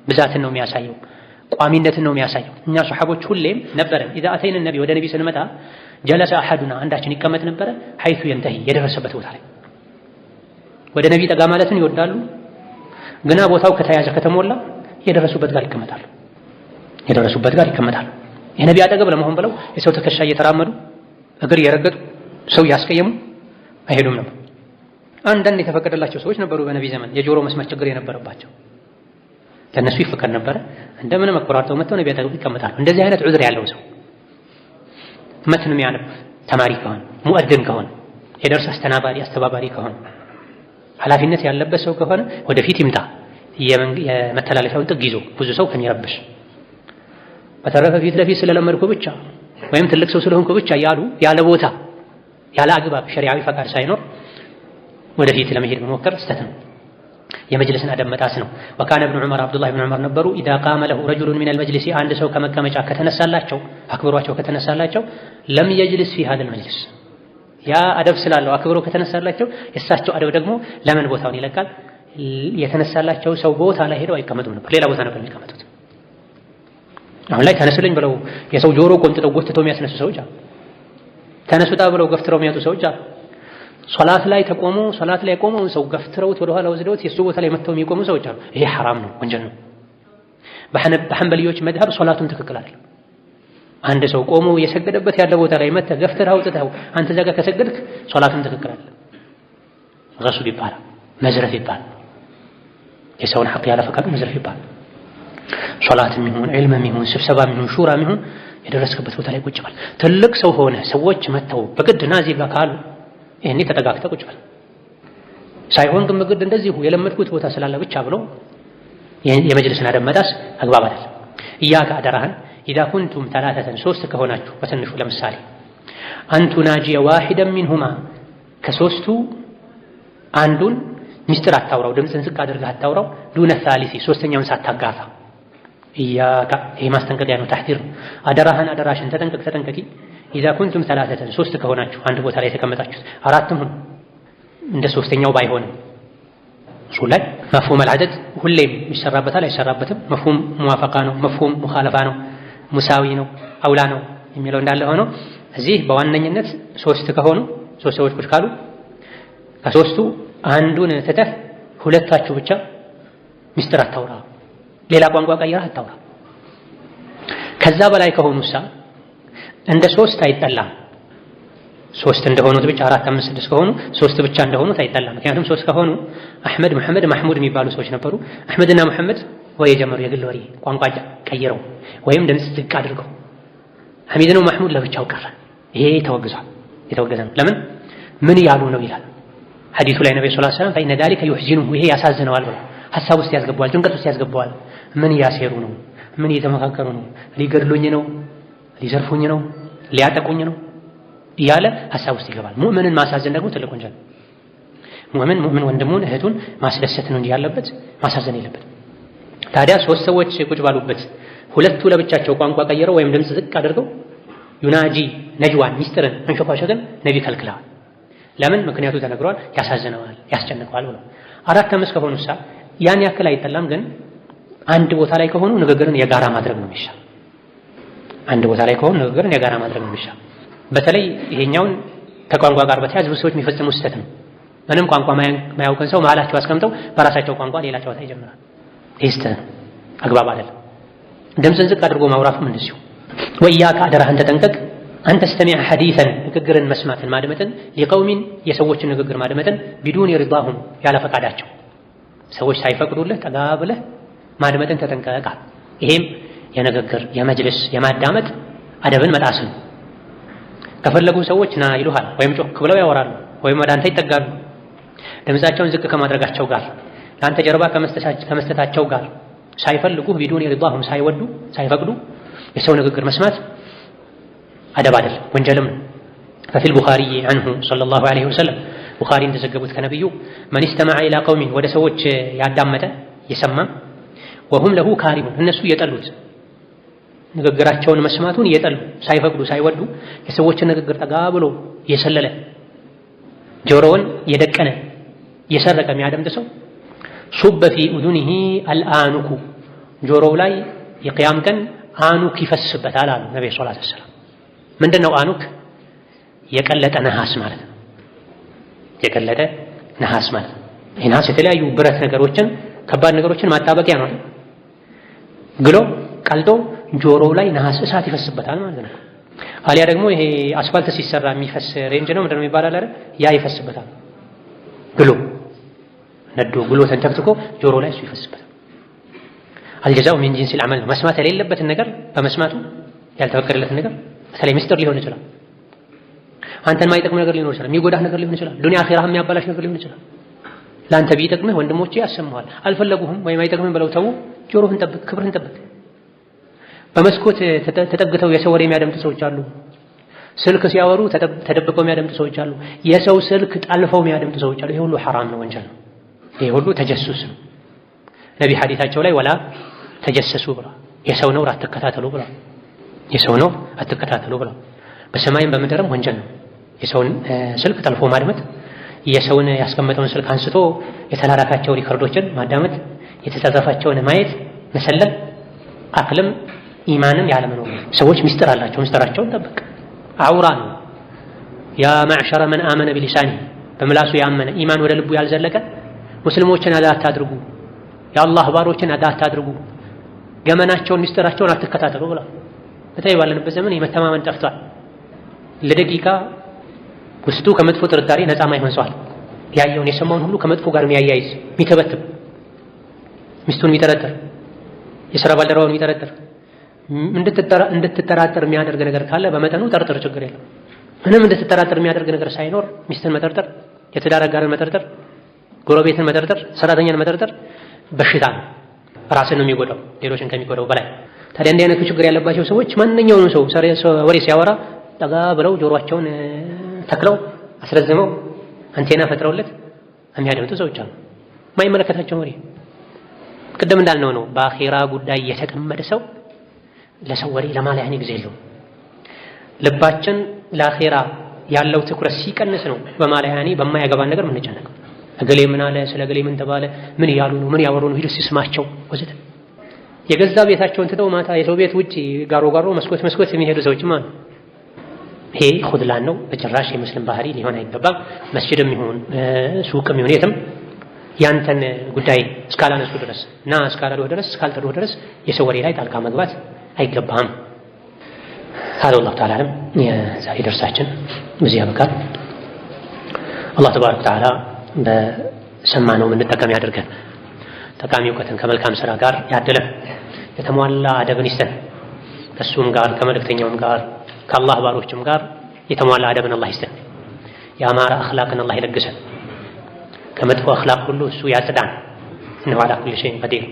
[SPEAKER 1] ብዛትን ነው የሚያሳየው ቋሚነትን ነው የሚያሳየው። እኛ ሱሐቦች ሁሌም ነበረን إذا أتينا النبي ወደ ነብይ ስንመጣ جلس أحدنا አንዳችን ይቀመጥ ነበረ ሐይቱ የንተሂ የደረሰበት ቦታ ላይ። ወደ ነብይ ጠጋ ማለትን ይወዳሉ ግና ቦታው ከተያዘ ከተሞላ የደረሱበት ጋር ይቀመጣሉ። የነብይ አጠገብ ለመሆን ብለው የሰው ትከሻ እየተራመዱ እግር እየረገጡ ሰው ያስቀየሙ አይሄዱም ነበር። አንዳንድ የተፈቀደላቸው ሰዎች ነበሩ በነብይ ዘመን የጆሮ መስማት ችግር የነበረባቸው ለነሱ ይፈቀድ ነበረ። እንደምንም አቆራርጠው መጥተው ነብይ አጠገብ ይቀመጣሉ። እንደዚህ አይነት ዑዝር ያለው ሰው መትን የሚያነብ ተማሪ ከሆነ ሙአድን ከሆነ የደርስ አስተባባሪ ከሆነ ኃላፊነት ያለበት ሰው ከሆነ ወደፊት ይምጣ የመተላለፊያውን ጥግ ይዞ ብዙ ሰው ከሚረብሽ። በተረፈ ፊት ለፊት ስለለመድኩ ብቻ ወይም ትልቅ ሰው ስለሆንኩ ብቻ ያለ ቦታ ያለ አግባብ ሸሪዓዊ ፈቃድ ሳይኖር ወደፊት ለመሄድ መሞከር ስተት ነው። የመጅልስን አደብ መጣስ ነው። ወካነ ኢብኑ ዑመር አብዱላህ ኢብኑ ዑመር ነበሩ ኢዛ ቃመ ለሁ ረጁሉን ሚነል መጅሊስ አንድ ሰው ከመቀመጫ ከተነሳላቸው አክብሯቸው ከተነሳላቸው ለም የጅልስ ፊ ሀዘል መጅሊስ ያ አደብ ስላለው አክብሮ ከተነሳላቸው የእሳቸው አደብ ደግሞ ለምን ቦታውን ይለቃል። የተነሳላቸው ሰው ቦታ ላይ ሄደው አይቀመጡም ነበር፣ ሌላ ቦታ ነበር የሚቀመጡት። አሁን ላይ ተነሱልኝ ብለው የሰው ጆሮ ቆንጥጠው ጎትተው የሚያስነሱ ሰዎች አሉ። ተነሱታ ብለው ገፍትረው የሚያጡ ሰዎች አሉ። ሶላት ላይ ቆመው ሰው ገፍትረውት ወደ ኋላ ወስደውት የሱ ቦታ ላይ መጥተው የሚቆሙ ሰዎች አሉ። ይሄ ሐራም ነው፣ ወንጀል ነው። በሐንበሊዮች መዝሀብ ሶላቱን ትክክል አይደለም። አንድ ሰው ቆሞ የሰገደበት ያለ ቦታ ላይ መጥተህ ገፍትረህ አውጥተው አንተ እዛ ጋር ከሰገድክ ሶላቱን ትክክል አይደለም። ገሱል ይባላል፣ መዝረፍ ይባላል። የሰውን ሐቅ ያለ ፈቃድ መዝረፍ ይባላል። ሶላትም ይሁን ዒልምም ይሁን ስብሰባም ይሁን ሹራም ይሁን የደረስክበት ቦታ ላይ ቁጭ በል። ትልቅ ሰው ሆነ ሰዎች መተው በግድ ና እዚህ ጋር ካሉ ይሄኔ ተጠጋግተህ ቁጭ በል። ሳይሆን ግን በግድ እንደዚሁ የለመድኩት ቦታ ስላለ ብቻ ብሎ የመጅልስን አደብ መጣስ አግባብ አይደለም። ኢያከ አደራህን ኢዛ ኩንቱም ተላተተን ሶስት ከሆናችሁ በትንሹ ለምሳሌ አንቱ ናጂየ ዋሂደን ሚንሁማ ከሶስቱ አንዱን ሚስጥር አታውራው፣ ድምፅን ዝቅ አድርገህ አታውራው። ዱነ ሳሊሲ ሶስተኛውን ሳታጋፋ። ኢያከ ይሄ ማስጠንቀቂያ ነው፣ ተሕዲር ነው። አደራሽን ተጠንቀቂ። ኢዛ ኩንቱም ተላተተን ሶስት ከሆናችሁ አንድ ቦታ ላይ የተቀመጣችሁት አራትም ሁኑ እንደ ሶስተኛው ባይሆንም እሱ ላይ መፍሁም አልዐደድ ሁሌም ይሰራበታል አይሰራበትም። መፍሁም ሙዋፈቃ ነው፣ መፍሁም ሙኻለፋ ነው፣ ሙሳዊ ነው፣ አውላ ነው የሚለው እንዳለ ሆኖ እዚህ በዋነኝነት ሶስት ከሆኑ ሶስት ሰዎች ቁጭ ካሉ ከሶስቱ አንዱን ትተህ ሁለታችሁ ብቻ ሚስጥር አታውራ፣ ሌላ ቋንቋ ቀይረህ አታውራ። ከዛ በላይ ከሆኑሳ እንደ ሶስት አይጠላም። ሶስት እንደሆኑት ብቻ 4 5 6 ከሆኑ ሶስት ብቻ እንደሆኑት አይጠላም። ምክንያቱም ሶስት ከሆኑ አህመድ፣ መሐመድ፣ ማህሙድ የሚባሉ ሰዎች ነበሩ። አህመድና መሐመድ ወይ የጀመሩ የግል ወሬ ቋንቋ ቀይረው ወይም ድምፅ ዝቅ አድርገው ሐሚድ ነው ማህሙድ ለብቻው ቀረ። ይሄ ተወግዟል፣ የተወገዘ ነው። ለምን ምን ያሉ ነው ይላል ሐዲሱ ላይ ነብዩ ሰለላሁ ዐለይሂ ወሰለም ፈኢነ ዛሊከ ዩሕዚኑሁ ይሄ ያሳዝነዋል ብለው ሐሳብ ውስጥ ያስገባዋል፣ ጭንቀት ውስጥ ያስገባዋል። ምን እያሴሩ ነው? ምን እየተመካከሩ ነው? ሊገድሉኝ ነው? ሊዘርፉኝ ነው? ሊያጠቁኝ ነው እያለ ሐሳብ ውስጥ ይገባል። ሙእምንን ማሳዘን ደግሞ ትልቅ ወንጀል ነው። ሙእምን ወንድሙን እህቱን ማስደሰት ነው እንጂ ያለበት ማሳዘን የለበት። ታዲያ ሶስት ሰዎች ቁጭ ባሉበት ሁለቱ ለብቻቸው ቋንቋ ቀይረው ወይም ድምፅ ዝቅ አድርገው ዩናጂ ነጅዋን ሚስጥርን መንሸኳሸክን ነቢ ከልክለዋል። ለምን? ምክንያቱ ተነግሯል። ያሳዝነዋል፣ ያስጨንቀዋል ብለው። 4 5 ከሆኑሳ ያን ያክል አይጠላም። ግን አንድ ቦታ ላይ ከሆኑ ንግግርን የጋራ ማድረግ ነው የሚሻል። አንድ ቦታ ላይ ከሆኑ ንግግርን የጋራ ማድረግ ነው የሚሻል። በተለይ ይሄኛውን ከቋንቋ ጋር በተያያዘ ብዙ ሰዎች የሚፈጽሙት ስህተት ነው። ምንም ቋንቋ ማያውቅን ሰው መሀላቸው አስቀምጠው በራሳቸው ቋንቋ ሌላ ጨዋታ ይጀምራል። ይህ ስህተት ነው፣ አግባብ አይደለም። ድምፅን ዝቅ አድርጎ ማውራትም እንደዚሁ። ወኢያከ አደራህን ተጠንቀቅ፣ አንተ ስተሚዕ ሐዲሰን ንግግርን መስማትን ማድመጥን፣ ሊቀውሚን የሰዎችን ንግግር ማድመጥን፣ ቢዱን ሪዳሁም ያለ ፈቃዳቸው ሰዎች ሳይፈቅዱልህ ጠጋ ብለህ ማድመጥን ተጠንቀቅ። ይሄም የንግግር የመጅልስ የማዳመጥ አደብን መጣስ ነው። ከፈለጉ ሰዎች ና ይሉሃል፣ ወይም ጮክ ብለው ያወራሉ፣ ወይም ወደ አንተ ይጠጋሉ። ድምፃቸውን ዝቅ ከማድረጋቸው ጋር ለአንተ ጀርባ ከመስጠታቸው ጋር ሳይፈልጉህ ቢዱን ሪዳሁም ሳይወዱ ሳይፈቅዱ የሰው ንግግር መስማት አደብ አይደለም፣ ወንጀልም ነው። ففي البخاري عنه صلى الله عليه وسلم ቡኻሪ እንደዘገቡት ከነብዩ من استمع الى قوم ወደ ሰዎች ያዳመጠ የሰማ وهم له كارهون እነሱ የጠሉት ንግግራቸውን መስማቱን የጠሉ ሳይፈቅዱ ሳይወዱ የሰዎችን ንግግር ጠጋ ብሎ የሰለለ ጆሮውን የደቀነ የሰረቀ የሚያደምጥ ሰው ሱበ ፊ ኡዱኒሂ አልአኑኩ ጆሮው ላይ የቂያም ቀን አኑክ ይፈስበታል አሉ ነብዩ ሰለላሁ ዐለይሂ ወሰለም። ምንድነው አኑክ? የቀለጠ ነሐስ ማለት ነው። የቀለጠ ነሐስ ማለት ነው። ይህ ነሐስ የተለያዩ ብረት ነገሮችን ከባድ ነገሮችን ማጣበቂያ ነው። ግሎ ቀልጦ ጆሮው ላይ ነሐስ እሳት ይፈስበታል ማለት ነው። አሊያ ደግሞ ይሄ አስፋልት ሲሰራ የሚፈስ ሬንጅ ነው ምንድነው የሚባለው አይደል? ያ ይፈስበታል። ግሎ ነዶ ግሎ ተንተክትኮ ጆሮ ላይ እሱ ይፈስበታል። አልጀዛኡ ሚን ጂንሲል ዐመል ነው። መስማት የሌለበትን ነገር በመስማቱ ያልተፈቀደለትን ነገር በተለይ ምስጢር ሊሆን ይችላል። አንተን ማይጠቅም ነገር ሊሆን ይችላል። የሚጎዳህ ነገር ሊሆን ይችላል። ዱንያ አኺራህ የሚያባላሽ ነገር ሊሆን ይችላል። ለአንተ ቢጠቅምህ ወንድሞቼ ያሰማዋል። አልፈለጉህም ወይም አይጠቅምህም ብለው ተው። ጆሮህን ጠብቅ፣ ክብርህን ጠብቅ። በመስኮት ተጠግተው የሰው ወሬ የሚያደምጡ ሰዎች አሉ። ስልክ ሲያወሩ ተደብቀው የሚያደምጡ ሰዎች አሉ። የሰው ስልክ ጠልፈው የሚያደምጡ ሰዎች አሉ። ይሄ ሁሉ ሐራም ነው፣ ወንጀል ነው። ይሄ ሁሉ ተጀሱስ ነው። ነቢ ሐዲታቸው ላይ ወላ ተጀሰሱ ብላ የሰው ነውር አትከታተሉ ብላ የሰው ነውር አትከታተሉ ብላ። በሰማይም በምድርም ወንጀል ነው። የሰውን ስልክ ጠልፎ ማድመጥ፣ የሰውን ያስቀመጠውን ስልክ አንስቶ የተላላካቸው ሪከርዶችን ማዳመጥ፣ የተጻጻፋቸውን ማየት፣ መሰለም አቅልም ኢማንም ያለመኖር። ሰዎች ሚስጥር አላቸው፣ ሚስጥራቸውን ጠብቅ። አውራ ነው። ያ ማዕሸረ መን አመነ ቢሊሳኒ በምላሱ ያመነ ኢማን ወደ ልቡ ያልዘለቀ ሙስሊሞችን አዳ አታድርጉ፣ የአላህ ባሮችን አዳ አታድርጉ፣ ገመናቸውን ሚስጥራቸውን አትከታተሉ ብላ። በተለይ ባለንበት ዘመን የመተማመን ጠፍቷል። ለደቂቃ ውስጡ ከመጥፎ ጥርጣሬ ነፃ ማይሆን ሰዋል። ያየውን የሰማውን ሁሉ ከመጥፎ ጋር የሚያያይዝ የሚተበትብ፣ ሚስቱን የሚጠረጥር፣ የሥራ ባልደረባውን የሚጠረጥር፣ እንድትጠራጠር የሚያደርግ ነገር ካለ በመጠኑ ጠርጥር፣ ችግር የለም። ምንም እንድትጠራጠር የሚያደርግ ነገር ሳይኖር ሚስትን መጠርጠር፣ የትዳር አጋርን መጠርጠር፣ ጎረቤትን መጠርጠር፣ ሰራተኛን መጠርጠር በሽታ ነው። ራስን ነው የሚጎዳው ሌሎችን ከሚጎዳው በላይ። ታዲያ እንዲህ አይነቱ ችግር ያለባቸው ሰዎች ማንኛውንም ሰው ወሬ ሲያወራ ጠጋ ብለው ጆሮአቸውን ተክለው አስረዝመው አንቴና ፈጥረውለት የሚያደምጡ ሰዎች አሉ። ማይመለከታቸው ወሬ ቅድም እንዳልነው ነው። በአኺራ ጉዳይ የተጠመደ ሰው ለሰው ወሬ ለማለያኒ ጊዜ የለውም። ልባችን ለአኺራ ያለው ትኩረት ሲቀንስ ነው በማለያኒ በማያገባን ነገር ምን ጨነቀው። እገሌ ምን አለ፣ ስለ እገሌ ምን ተባለ፣ ምን ያሉ ነው፣ ምን ያወሩ ነው፣ ሂድስ ይስማቸው ወዘተ። የገዛ ቤታቸውን ትተው ማታ የሰው ቤት ውጪ ጋሮ ጋሮ መስኮት የሚሄዱ ሰዎችም አሉ። ይሄ ኹድላን ነው። በጭራሽ የሙስሊም ባህሪ ሊሆን አይገባም። መስጂድም ይሁን ሱቅም ይሁን የትም ያንተን ጉዳይ እስካላነሱ ድረስ እና እስካላሉህ ድረስ እስካልጠሩህ ድረስ የሰው ወሬ ላይ ጣልቃ መግባት አይገባም። هذا والله تعالى أعلم። የዛሬ ደርሳችን በዚህ ያበቃል። አላህ ተባረከ ወተዓላ በሰማነው የምንጠቀም ያድርገን። ጠቃሚ እውቀትን ከመልካም ስራ ጋር ያድለን። የተሟላ አደብን ይስጠን። ከእሱም ጋር ከመልእክተኛውም ጋር ከአላህ ባሮችም ጋር የተሟላ አደብን አላህ ይስጠን። የአማረ አኽላቅን አላህ ይለግሰን። ከመጥፎ አኽላቅ ሁሉ እሱ ያጽዳን። إنه على كل شيء قدير.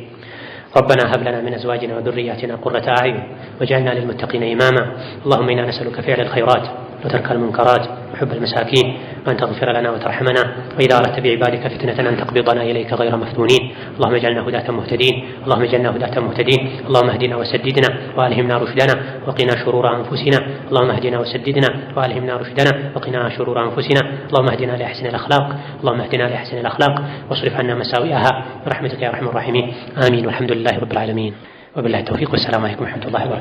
[SPEAKER 1] ربنا هب لنا من أزواجنا وذرياتنا قرة أعين واجعلنا للمتقين إماما. اللهم إنا نسألك فعل الخيرات وترك المنكرات وحب المساكين وأن تغفر لنا وترحمنا وإذا أردت بعبادك فتنة أن تقبضنا إليك غير مفتونين. اللهم اجعلنا هداة مهتدين. اللهم اجعلنا هداة مهتدين. اللهم اهدنا وسددنا وألهمنا رشدنا وقنا شرور أنفسنا. اللهم اهدنا وسددنا وألهمنا رشدنا وقنا شرور أنفسنا. اللهم اهدنا لأحسن الأخلاق. اللهم اهدنا لأحسن الأخلاق واصرف عنا مساوئها برحمتك يا أرحم الراحمين. آمين والحمد لله رب العالمين وبالله التوفيق والسلام عليكم ورحمة الله وبركاته.